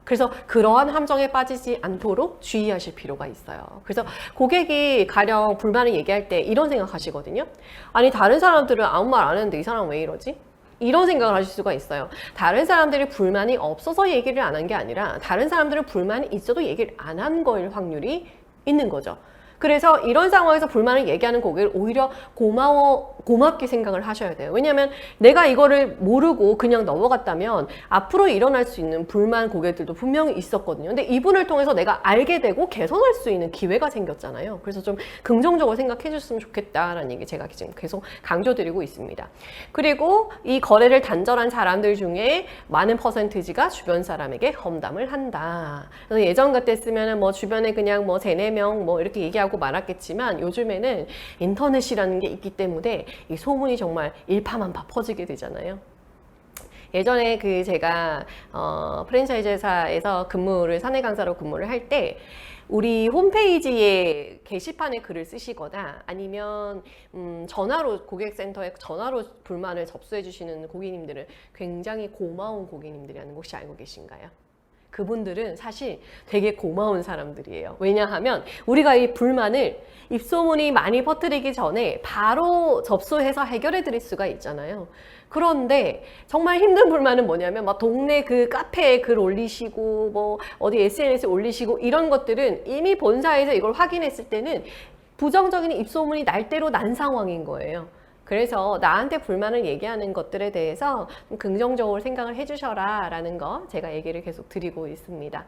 그래서 그러한 함정에 빠지지 않도록 주의하실 필요가 있어요. 그래서 고객이 가령 불만을 얘기할 때 이런 생각하시거든요. 아니 다른 사람들은 아무 말 안 했는데 이 사람 왜 이러지? 이런 생각을 하실 수가 있어요. 다른 사람들이 불만이 없어서 얘기를 안 한 게 아니라 다른 사람들은 불만이 있어도 얘기를 안 한 거일 확률이 있는 거죠. 그래서 이런 상황에서 불만을 얘기하는 고객을 오히려 고맙게 생각을 하셔야 돼요. 왜냐하면 내가 이거를 모르고 그냥 넘어갔다면 앞으로 일어날 수 있는 불만 고객들도 분명히 있었거든요. 근데 이분을 통해서 내가 알게 되고 개선할 수 있는 기회가 생겼잖아요. 그래서 좀 긍정적으로 생각해 줬으면 좋겠다라는 얘기 제가 지금 계속 강조드리고 있습니다. 그리고 이 거래를 단절한 사람들 중에 많은 퍼센티지가 주변 사람에게 험담을 한다. 그래서 예전 같았으면 뭐 주변에 그냥 뭐 3-4명 뭐 이렇게 얘기하고 말았겠지만 요즘에는 인터넷이라는 게 있기 때문에 이 소문이 정말 일파만파 퍼지게 되잖아요. 예전에 그 제가 프랜차이즈 회사에서 사내 강사로 근무를 할 때 우리 홈페이지에 게시판에 글을 쓰시거나 아니면 전화로 고객센터에 전화로 불만을 접수해 주시는 고객님들은 굉장히 고마운 고객님들이라는 거 혹시 알고 계신가요? 그분들은 사실 되게 고마운 사람들이에요. 왜냐하면 우리가 이 불만을 입소문이 많이 퍼뜨리기 전에 바로 접수해서 해결해 드릴 수가 있잖아요. 그런데 정말 힘든 불만은 뭐냐면 막 동네 그 카페에 글 올리시고 뭐 어디 SNS에 올리시고 이런 것들은 이미 본사에서 이걸 확인했을 때는 부정적인 입소문이 날 대로 난 상황인 거예요. 그래서 나한테 불만을 얘기하는 것들에 대해서 좀 긍정적으로 생각을 해주셔라 라는 거 제가 얘기를 계속 드리고 있습니다.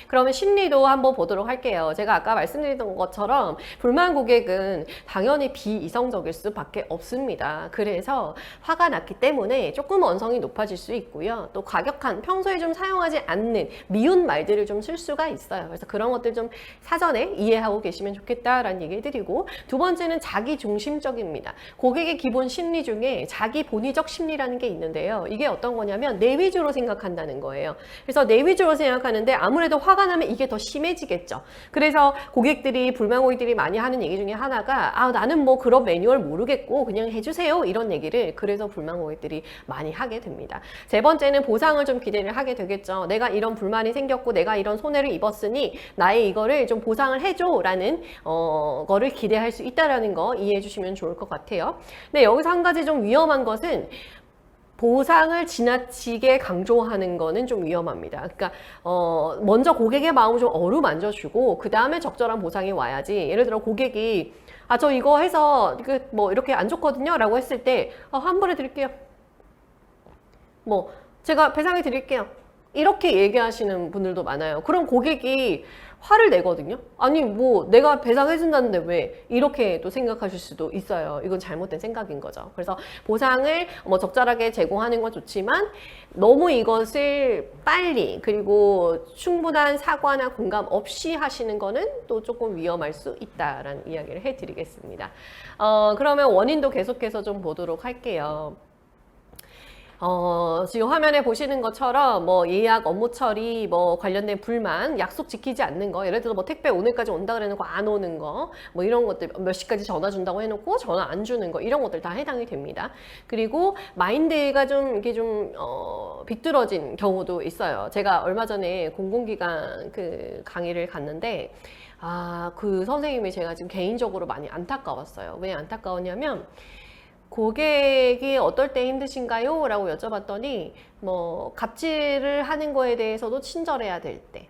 그러면 심리도 한번 보도록 할게요. 제가 아까 말씀드렸던 것처럼 불만 고객은 당연히 비이성적일 수밖에 없습니다. 그래서 화가 났기 때문에 조금 언성이 높아질 수 있고요. 또 과격한 평소에 좀 사용하지 않는 미운 말들을 좀 쓸 수가 있어요. 그래서 그런 것들 좀 사전에 이해하고 계시면 좋겠다라는 얘기를 드리고, 두 번째는 자기 중심적입니다. 고객의 기본 심리 중에 자기 본위적 심리라는 게 있는데요. 이게 어떤 거냐면 내 위주로 생각한다는 거예요. 그래서 내 위주로 생각하는데 아무래도 화가 나면 이게 더 심해지겠죠. 그래서 불만 고객들이 많이 하는 얘기 중에 하나가 나는 뭐 그런 매뉴얼 모르겠고 그냥 해주세요 이런 얘기를 그래서 불만 고객들이 많이 하게 됩니다. 세 번째는 보상을 좀 기대를 하게 되겠죠. 내가 이런 불만이 생겼고 내가 이런 손해를 입었으니 나의 이거를 좀 보상을 해줘 라는 거를 기대할 수 있다는 거 이해해 주시면 좋을 것 같아요. 근데 여기서 한 가지 좀 위험한 것은 보상을 지나치게 강조하는 거는 좀 위험합니다. 그러니까 먼저 고객의 마음을 좀 어루만져주고 그 다음에 적절한 보상이 와야지. 예를 들어 고객이 저 이거 해서 뭐 이렇게 안 좋거든요 라고 했을 때 환불해 드릴게요. 뭐 제가 배상해 드릴게요. 이렇게 얘기하시는 분들도 많아요. 그럼 고객이 화를 내거든요. 아니 뭐 내가 배상해준다는데 왜 이렇게 또 생각하실 수도 있어요. 이건 잘못된 생각인 거죠. 그래서 보상을 뭐 적절하게 제공하는 건 좋지만 너무 이것을 빨리 그리고 충분한 사과나 공감 없이 하시는 거는 또 조금 위험할 수 있다라는 이야기를 해드리겠습니다. 그러면 원인도 계속해서 좀 보도록 할게요. 지금 화면에 보시는 것처럼 뭐 예약 업무 처리 뭐 관련된 불만, 약속 지키지 않는 거, 예를 들어 뭐 택배 오늘까지 온다 그래놓고 안 오는 거, 뭐 이런 것들 몇 시까지 전화 준다고 해놓고 전화 안 주는 거 이런 것들 다 해당이 됩니다. 그리고 마인드가 좀 이게 좀 비뚤어진 경우도 있어요. 제가 얼마 전에 공공기관 그 강의를 갔는데 그 선생님이 제가 지금 개인적으로 많이 안타까웠어요. 왜 안타까웠냐면 고객이 어떨 때 힘드신가요? 라고 여쭤봤더니 뭐 갑질을 하는 거에 대해서도 친절해야 될 때,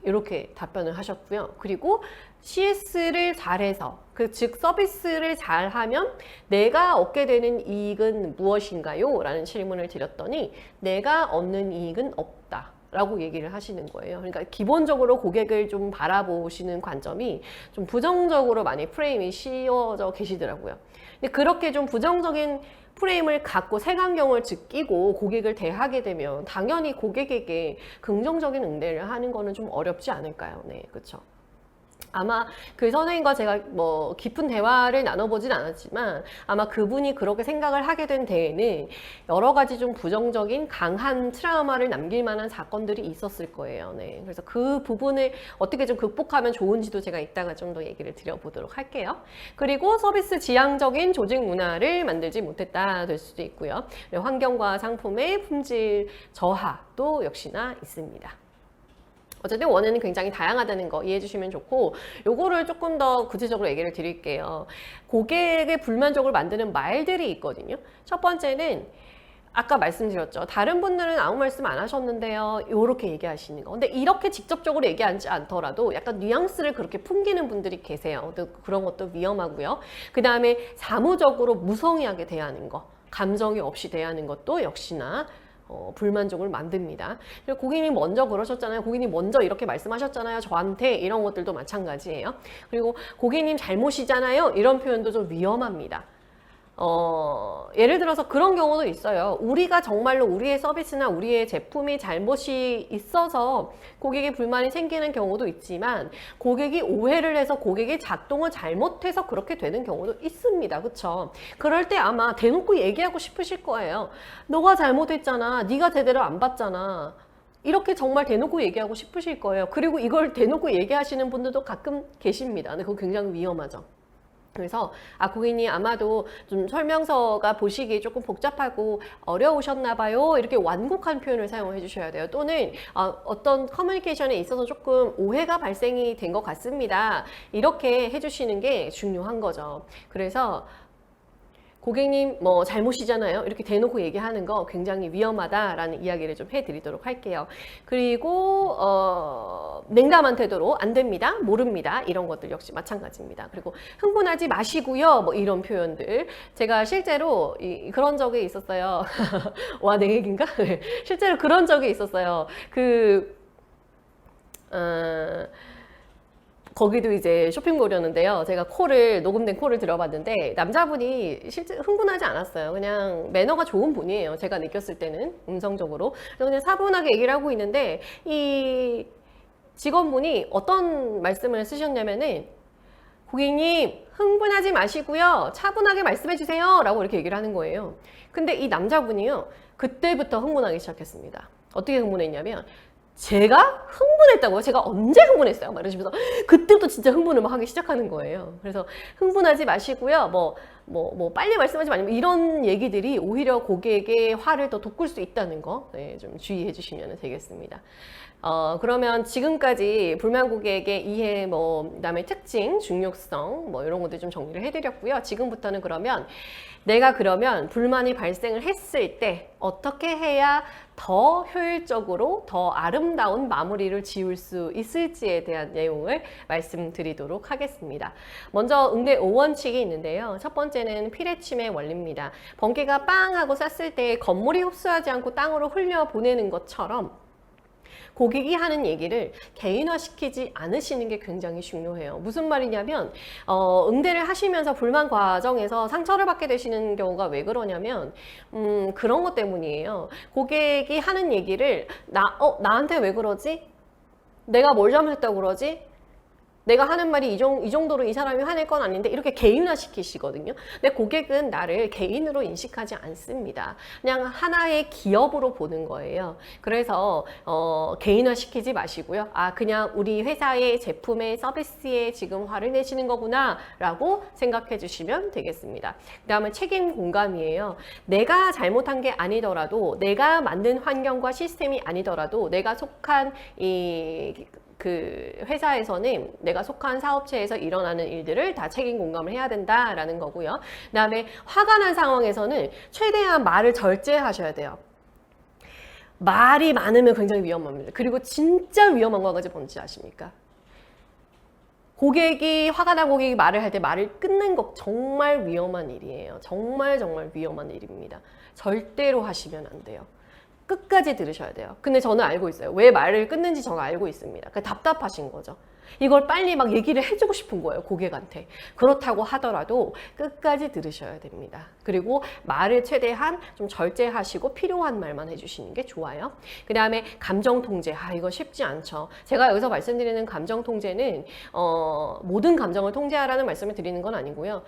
이렇게 답변을 하셨고요. 그리고 CS를 잘해서, 즉 서비스를 잘하면 내가 얻게 되는 이익은 무엇인가요? 라는 질문을 드렸더니 내가 얻는 이익은 없다 라고 얘기를 하시는 거예요. 그러니까 기본적으로 고객을 좀 바라보시는 관점이 좀 부정적으로 많이 프레임이 씌워져 계시더라고요. 근데 그렇게 좀 부정적인 프레임을 갖고 색안경을 끼고 고객을 대하게 되면 당연히 고객에게 긍정적인 응대를 하는 거는 좀 어렵지 않을까요? 네, 그렇죠. 아마 그 선생님과 제가 뭐 깊은 대화를 나눠보진 않았지만 아마 그분이 그렇게 생각을 하게 된 데에는 여러 가지 좀 부정적인 강한 트라우마를 남길 만한 사건들이 있었을 거예요. 네. 그래서 그 부분을 어떻게 좀 극복하면 좋은지도 제가 이따가 좀 더 얘기를 드려보도록 할게요. 그리고 서비스 지향적인 조직 문화를 만들지 못했다 될 수도 있고요. 환경과 상품의 품질 저하도 역시나 있습니다. 어쨌든 원인은 굉장히 다양하다는 거 이해해 주시면 좋고, 요거를 조금 더 구체적으로 얘기를 드릴게요. 고객의 불만족을 만드는 말들이 있거든요. 첫 번째는 아까 말씀드렸죠. 다른 분들은 아무 말씀 안 하셨는데요. 요렇게 얘기하시는 거. 근데 이렇게 직접적으로 얘기하지 않더라도 약간 뉘앙스를 그렇게 풍기는 분들이 계세요. 그런 것도 위험하고요. 그 다음에 사무적으로 무성의하게 대하는 거, 감정이 없이 대하는 것도 역시나 불만족을 만듭니다. 고객님이 먼저 그러셨잖아요. 고객님 먼저 이렇게 말씀하셨잖아요. 저한테 이런 것들도 마찬가지예요. 그리고 고객님 잘못이잖아요. 이런 표현도 좀 위험합니다. 예를 들어서 그런 경우도 있어요. 우리가 정말로 우리의 서비스나 우리의 제품이 잘못이 있어서 고객의 불만이 생기는 경우도 있지만 고객이 오해를 해서 고객의 작동을 잘못해서 그렇게 되는 경우도 있습니다. 그쵸? 그럴 때 아마 대놓고 얘기하고 싶으실 거예요. 너가 잘못했잖아. 네가 제대로 안 봤잖아. 이렇게 정말 대놓고 얘기하고 싶으실 거예요. 그리고 이걸 대놓고 얘기하시는 분들도 가끔 계십니다. 근데 그거 굉장히 위험하죠. 그래서 고객님 아마도 좀 설명서가 보시기에 조금 복잡하고 어려우셨나 봐요. 이렇게 완곡한 표현을 사용해 주셔야 돼요. 또는 어떤 커뮤니케이션에 있어서 조금 오해가 발생이 된 것 같습니다. 이렇게 해주시는 게 중요한 거죠. 그래서 고객님 뭐 잘못이잖아요. 이렇게 대놓고 얘기하는 거 굉장히 위험하다라는 이야기를 좀 해드리도록 할게요. 그리고 냉담한 태도로 안 됩니다, 모릅니다, 이런 것들 역시 마찬가지입니다. 그리고 흥분하지 마시고요, 뭐 이런 표현들 제가 실제로 그런 적이 있었어요. 와, 내 얘기인가? 실제로 그런 적이 있었어요. 거기도 이제 쇼핑몰이었는데요. 제가 녹음된 콜을 들어봤는데 남자분이 실제 흥분하지 않았어요. 그냥 매너가 좋은 분이에요. 제가 느꼈을 때는 음성적으로. 그래서 그냥 사분하게 얘기를 하고 있는데 이 직원분이 어떤 말씀을 쓰셨냐면은 고객님 흥분하지 마시고요. 차분하게 말씀해 주세요. 라고 이렇게 얘기를 하는 거예요. 근데 이 남자분이요. 그때부터 흥분하기 시작했습니다. 어떻게 흥분했냐면 제가 흥분했다고요? 제가 언제 흥분했어요? 막 이러시면서 그때부터 진짜 흥분을 막 하기 시작하는 거예요. 그래서 흥분하지 마시고요. 빨리 말씀하지 마시고 이런 얘기들이 오히려 고객의 화를 더 돋굴 수 있다는 거, 네, 좀 주의해 주시면 되겠습니다. 그러면 지금까지 불만 고객의 이해, 그다음에 특징, 중요성, 이런 것들 좀 정리를 해드렸고요. 지금부터는 그러면 내가 그러면 불만이 발생을 했을 때 어떻게 해야 더 효율적으로 더 아름다운 마무리를 지을 수 있을지에 대한 내용을 말씀드리도록 하겠습니다. 먼저 응대 5원칙이 있는데요. 첫 번째는 피뢰침의 원리입니다. 번개가 빵 하고 쐈을 때 건물이 흡수하지 않고 땅으로 흘려보내는 것처럼 고객이 하는 얘기를 개인화시키지 않으시는 게 굉장히 중요해요. 무슨 말이냐면 응대를 하시면서 불만 과정에서 상처를 받게 되시는 경우가 왜 그러냐면 그런 것 때문이에요. 고객이 하는 얘기를 나한테 왜 그러지? 내가 뭘 잘못했다고 그러지? 내가 하는 말이 이 정도로 이 사람이 화낼 건 아닌데 이렇게 개인화 시키시거든요. 근데 고객은 나를 개인으로 인식하지 않습니다. 그냥 하나의 기업으로 보는 거예요. 그래서 개인화 시키지 마시고요. 그냥 우리 회사의 제품의 서비스에 지금 화를 내시는 거구나 라고 생각해 주시면 되겠습니다. 그 다음은 책임 공감이에요. 내가 잘못한 게 아니더라도, 내가 만든 환경과 시스템이 아니더라도 내가 속한 그 회사에서는, 내가 속한 사업체에서 일어나는 일들을 다 책임 공감을 해야 된다라는 거고요. 그 다음에 화가 난 상황에서는 최대한 말을 절제하셔야 돼요. 말이 많으면 굉장히 위험합니다. 그리고 진짜 위험한 거 한 가지 뭔지 아십니까? 고객이 화가 난 고객이 말을 할 때 말을 끊는 거 정말 위험한 일이에요. 정말 위험한 일입니다. 절대로 하시면 안 돼요. 끝까지 들으셔야 돼요. 근데 저는 알고 있어요. 왜 말을 끊는지 저는 알고 있습니다. 답답하신 거죠. 이걸 빨리 막 얘기를 해주고 싶은 거예요, 고객한테. 그렇다고 하더라도 끝까지 들으셔야 됩니다. 그리고 말을 최대한 좀 절제하시고 필요한 말만 해주시는 게 좋아요. 그 다음에 감정 통제. 이거 쉽지 않죠. 제가 여기서 말씀드리는 감정 통제는 모든 감정을 통제하라는 말씀을 드리는 건 아니고요.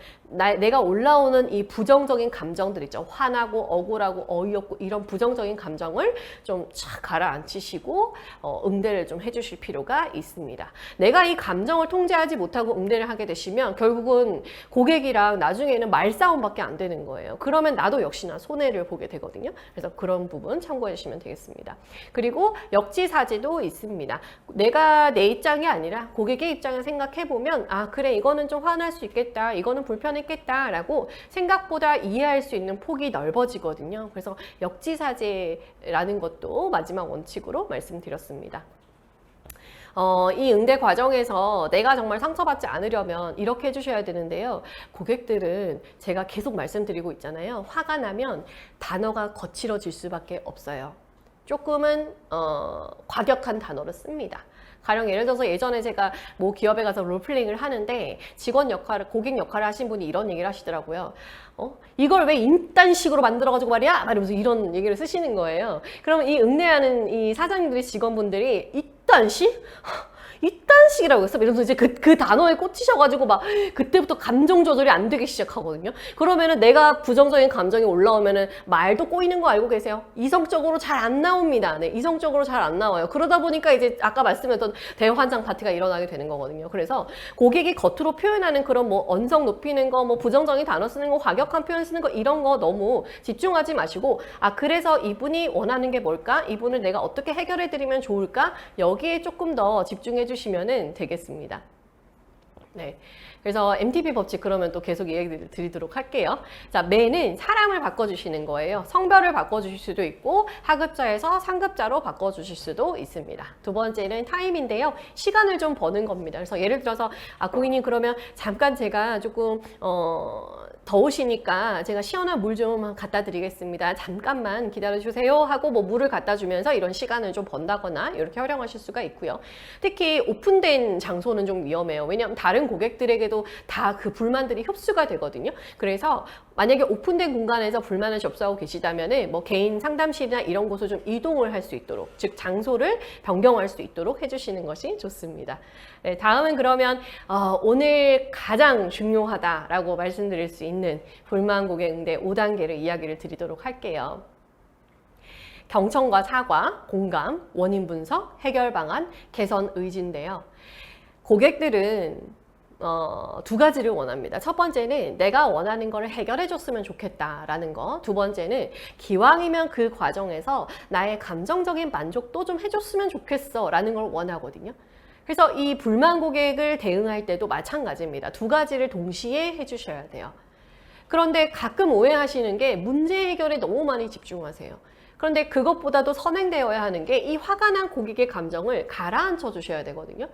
내가 올라오는 이 부정적인 감정들 있죠. 화나고 억울하고 어이없고 이런 부정적인 감정을 좀 착 가라앉히시고 응대를 좀 해주실 필요가 있습니다. 내가 이 감정을 통제하지 못하고 응대를 하게 되시면 결국은 고객이랑 나중에는 말싸움밖에 안 되는 거예요. 그러면 나도 역시나 손해를 보게 되거든요. 그래서 그런 부분 참고해 주시면 되겠습니다. 그리고 역지사지도 있습니다. 내가 내 입장이 아니라 고객의 입장을 생각해 보면 그래 이거는 좀 화날 수 있겠다. 이거는 불편했겠다 라고 생각보다 이해할 수 있는 폭이 넓어지거든요. 그래서 역지사지라는 것도 마지막 원칙으로 말씀드렸습니다. 이 응대 과정에서 내가 정말 상처받지 않으려면 이렇게 해주셔야 되는데요. 고객들은 제가 계속 말씀드리고 있잖아요. 화가 나면 단어가 거칠어질 수밖에 없어요. 조금은 과격한 단어를 씁니다. 가령 예를 들어서 예전에 제가 뭐 기업에 가서 롤플레잉을 하는데 직원 역할을, 고객 역할을 하신 분이 이런 얘기를 하시더라고요. 이걸 왜 인딴식으로 만들어가지고 말이야? 이러면서 이런 얘기를 쓰시는 거예요. 그러면 이 응대하는 이 사장님들이 직원분들이 이딴식? 이딴식이라고 했어. 이러면서 이제 그 단어에 꽂히셔가지고 막 그때부터 감정 조절이 안 되기 시작하거든요. 그러면은 내가 부정적인 감정이 올라오면은 말도 꼬이는 거 알고 계세요? 이성적으로 잘 안 나옵니다. 네, 이성적으로 잘 안 나와요. 그러다 보니까 이제 아까 말씀드렸던 대환장 파티가 일어나게 되는 거거든요. 그래서 고객이 겉으로 표현하는 그런 뭐 언성 높이는 거, 뭐 부정적인 단어 쓰는 거, 과격한 표현 쓰는 거 이런 거 너무 집중하지 마시고 그래서 이분이 원하는 게 뭘까? 이분을 내가 어떻게 해결해 드리면 좋을까? 여기에 조금 더 집중해 주시면 되겠습니다. 네. 그래서 MTP 법칙 그러면 또 계속 얘기 드리도록 할게요. 자, 매는 사람을 바꿔주시는 거예요. 성별을 바꿔주실 수도 있고 하급자에서 상급자로 바꿔주실 수도 있습니다. 두 번째는 타임인데요. 시간을 좀 버는 겁니다. 그래서 예를 들어서 고객님 그러면 잠깐 제가 조금 더우시니까 제가 시원한 물 좀 갖다 드리겠습니다. 잠깐만 기다려주세요 하고 뭐 물을 갖다 주면서 이런 시간을 좀 번다거나 이렇게 활용하실 수가 있고요. 특히 오픈된 장소는 좀 위험해요. 왜냐하면 다른 고객들에게도 다 그 불만들이 흡수가 되거든요. 그래서 만약에 오픈된 공간에서 불만을 접수하고 계시다면은 뭐 개인 상담실이나 이런 곳을 좀 이동을 할 수 있도록, 즉 장소를 변경할 수 있도록 해주시는 것이 좋습니다. 네, 다음은 그러면 오늘 가장 중요하다라고 말씀드릴 수 있는 불만 고객 응대 5단계를 이야기를 드리도록 할게요. 경청과 사과, 공감, 원인 분석, 해결 방안, 개선 의지인데요. 고객들은 두 가지를 원합니다. 첫 번째는 내가 원하는 걸 해결해 줬으면 좋겠다라는 거. 두 번째는 기왕이면 그 과정에서 나의 감정적인 만족도 좀 해줬으면 좋겠어 라는 걸 원하거든요. 그래서 이 불만 고객을 대응할 때도 마찬가지입니다. 두 가지를 동시에 해주셔야 돼요. 그런데 가끔 오해하시는 게 문제 해결에 너무 많이 집중하세요. 그런데 그것보다도 선행되어야 하는 게 이 화가 난 고객의 감정을 가라앉혀 주셔야 되거든요.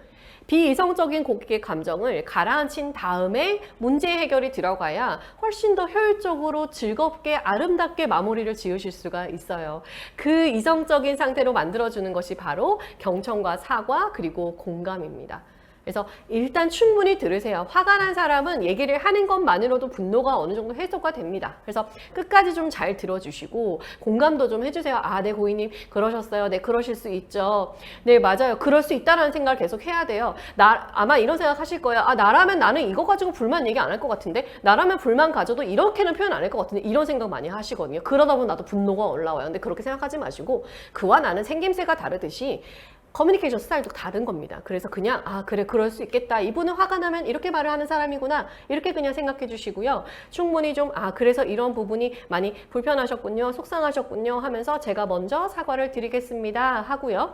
비이성적인 고객의 감정을 가라앉힌 다음에 문제 해결이 들어가야 훨씬 더 효율적으로 즐겁게 아름답게 마무리를 지으실 수가 있어요. 그 이성적인 상태로 만들어주는 것이 바로 경청과 사과 그리고 공감입니다. 그래서 일단 충분히 들으세요. 화가 난 사람은 얘기를 하는 것만으로도 분노가 어느 정도 해소가 됩니다. 그래서 끝까지 좀 잘 들어주시고 공감도 좀 해주세요. 네 고객님 그러셨어요. 네 그러실 수 있죠. 네 맞아요. 그럴 수 있다는 생각을 계속 해야 돼요. 아마 이런 생각 하실 거예요. 나라면 나는 이거 가지고 불만 얘기 안 할 것 같은데, 나라면 불만 가져도 이렇게는 표현 안 할 것 같은데, 이런 생각 많이 하시거든요. 그러다 보면 나도 분노가 올라와요. 근데 그렇게 생각하지 마시고 그와 나는 생김새가 다르듯이 커뮤니케이션 스타일도 다른 겁니다. 그래서 그냥 그래 그럴 수 있겠다. 이분은 화가 나면 이렇게 말을 하는 사람이구나. 이렇게 그냥 생각해 주시고요. 충분히 좀 그래서 이런 부분이 많이 불편하셨군요. 속상하셨군요 하면서 제가 먼저 사과를 드리겠습니다 하고요.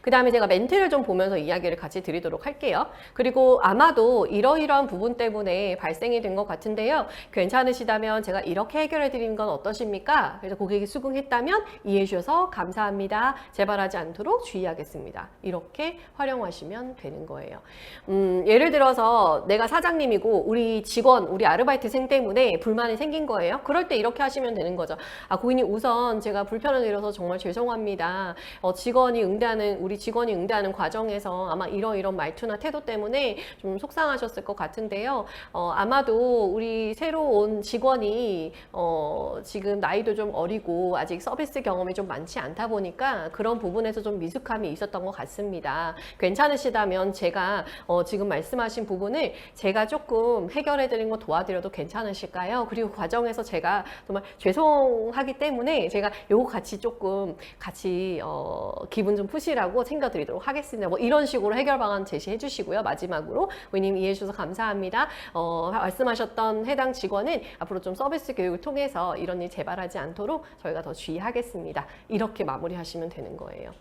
그 다음에 제가 멘트를 좀 보면서 이야기를 같이 드리도록 할게요. 그리고 아마도 이러이러한 부분 때문에 발생이 된 것 같은데요. 괜찮으시다면 제가 이렇게 해결해 드리는 건 어떠십니까? 그래서 고객이 수긍했다면 이해해 주셔서 감사합니다. 재발하지 않도록 주의하겠습니다. 이렇게 활용하시면 되는 거예요. 예를 들어서 내가 사장님이고 우리 직원, 우리 아르바이트생 때문에 불만이 생긴 거예요. 그럴 때 이렇게 하시면 되는 거죠. 고객님 우선 제가 불편을 드려서 정말 죄송합니다. 우리 직원이 응대하는 과정에서 아마 이런 말투나 태도 때문에 좀 속상하셨을 것 같은데요. 아마도 우리 새로 온 직원이 지금 나이도 좀 어리고 아직 서비스 경험이 좀 많지 않다 보니까 그런 부분에서 좀 미숙함이 있었던 것 같습니다. 괜찮으시다면 제가 지금 말씀하신 부분을 제가 조금 해결해 드린 거 도와드려도 괜찮으실까요? 그리고 과정에서 제가 정말 죄송하기 때문에 제가 요거 같이 기분 좀 푸시라고 챙겨드리도록 하겠습니다. 뭐 이런 식으로 해결 방안 제시해 주시고요. 마지막으로 고객님 이해해 주셔서 감사합니다. 말씀하셨던 해당 직원은 앞으로 좀 서비스 교육을 통해서 이런 일 재발하지 않도록 저희가 더 주의하겠습니다. 이렇게 마무리하시면 되는 거예요.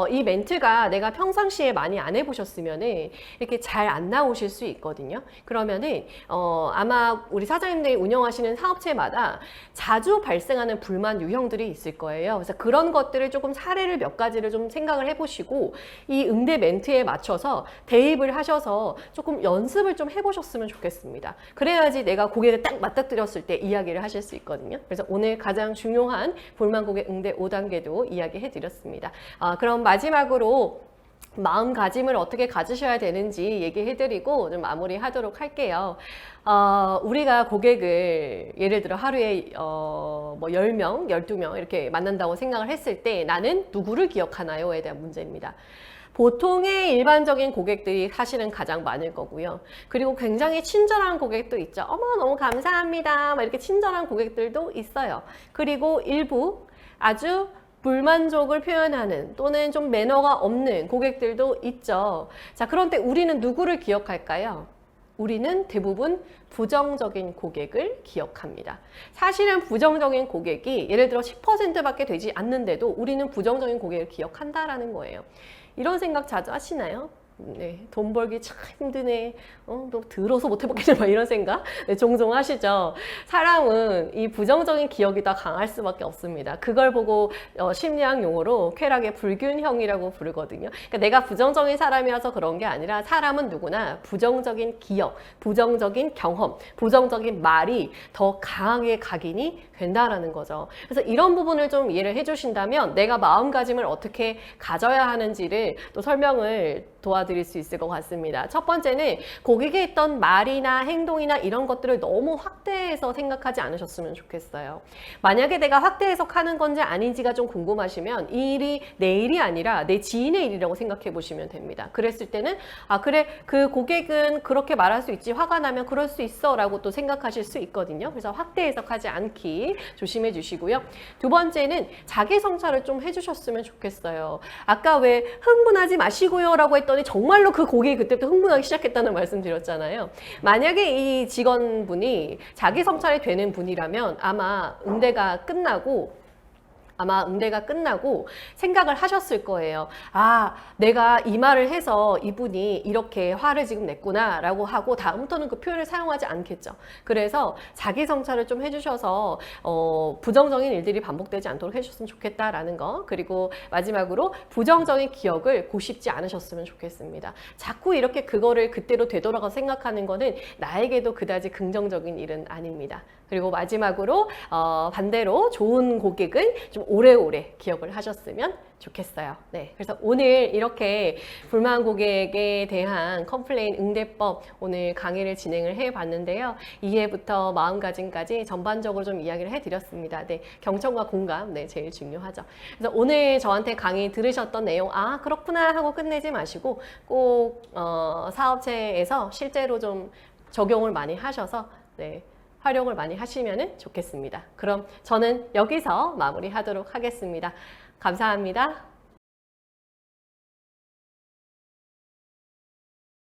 이 멘트가 내가 평상시에 많이 안 해보셨으면은 이렇게 잘 안 나오실 수 있거든요. 그러면은 아마 우리 사장님들이 운영하시는 사업체마다 자주 발생하는 불만 유형들이 있을 거예요. 그래서 그런 것들을 조금 사례를 몇 가지를 좀 생각을 해보시고 이 응대 멘트에 맞춰서 대입을 하셔서 조금 연습을 좀 해보셨으면 좋겠습니다. 그래야지 내가 고객을 딱 맞닥뜨렸을 때 이야기를 하실 수 있거든요. 그래서 오늘 가장 중요한 불만 고객 응대 5단계도 이야기해 드렸습니다. 그럼 마지막으로 마음가짐을 어떻게 가지셔야 되는지 얘기해드리고 좀 마무리하도록 할게요. 우리가 고객을 예를 들어 하루에 10명, 12명 이렇게 만난다고 생각을 했을 때 나는 누구를 기억하나요?에 대한 문제입니다. 보통의 일반적인 고객들이 사실은 가장 많을 거고요. 그리고 굉장히 친절한 고객도 있죠. 어머 너무 감사합니다. 막 이렇게 친절한 고객들도 있어요. 그리고 일부 아주 불만족을 표현하는 또는 좀 매너가 없는 고객들도 있죠. 자, 그런데 우리는 누구를 기억할까요? 우리는 대부분 부정적인 고객을 기억합니다. 사실은 부정적인 고객이 예를 들어 10%밖에 되지 않는데도 우리는 부정적인 고객을 기억한다라는 거예요. 이런 생각 자주 하시나요? 네, 돈 벌기 참 힘드네. 너 들어서 못 해먹겠네. 막 이런 생각 종종 하시죠. 사람은 이 부정적인 기억이 더 강할 수밖에 없습니다. 그걸 보고 심리학 용어로 쾌락의 불균형이라고 부르거든요. 그러니까 내가 부정적인 사람이라서 그런 게 아니라 사람은 누구나 부정적인 기억, 부정적인 경험, 부정적인 말이 더 강하게 각인이 된다라는 거죠. 그래서 이런 부분을 좀 이해를 해주신다면 내가 마음가짐을 어떻게 가져야 하는지를 또 설명을 도와드릴 수 있을 것 같습니다. 첫 번째는 고객의 했던 말이나 행동이나 이런 것들을 너무 확대해서 생각하지 않으셨으면 좋겠어요. 만약에 내가 확대 해석하는 건지 아닌지가 좀 궁금하시면 이 일이 내 일이 아니라 내 지인의 일이라고 생각해 보시면 됩니다. 그랬을 때는 그래 그 고객은 그렇게 말할 수 있지 화가 나면 그럴 수 있어 라고 또 생각하실 수 있거든요. 그래서 확대 해석하지 않기 조심해 주시고요. 두 번째는 자기 성찰을 좀 해주셨으면 좋겠어요. 아까 왜 흥분하지 마시고요 라고 했더니 정말로 그 고객이 그때부터 흥분하기 시작했다는 말씀 드렸잖아요. 만약에 이 직원분이 자기 성찰이 되는 분이라면 아마 응대가 끝나고 생각을 하셨을 거예요. 내가 이 말을 해서 이분이 이렇게 화를 지금 냈구나 라고 하고 다음부터는 그 표현을 사용하지 않겠죠. 그래서 자기 성찰을 좀 해주셔서 부정적인 일들이 반복되지 않도록 해주셨으면 좋겠다라는 거. 그리고 마지막으로 부정적인 기억을 고집지 않으셨으면 좋겠습니다. 자꾸 이렇게 그거를 그때로 되돌아가 생각하는 거는 나에게도 그다지 긍정적인 일은 아닙니다. 그리고 마지막으로 반대로 좋은 고객은 좀 오래오래 기억을 하셨으면 좋겠어요. 네, 그래서 오늘 이렇게 불만 고객에 대한 컴플레인 응대법 오늘 강의를 진행을 해봤는데요. 이해부터 마음가짐까지 전반적으로 좀 이야기를 해드렸습니다. 네, 경청과 공감 제일 중요하죠. 그래서 오늘 저한테 강의 들으셨던 내용 그렇구나 하고 끝내지 마시고 꼭 사업체에서 실제로 좀 적용을 많이 하셔서 활용을 많이 하시면 좋겠습니다. 그럼 저는 여기서 마무리하도록 하겠습니다. 감사합니다.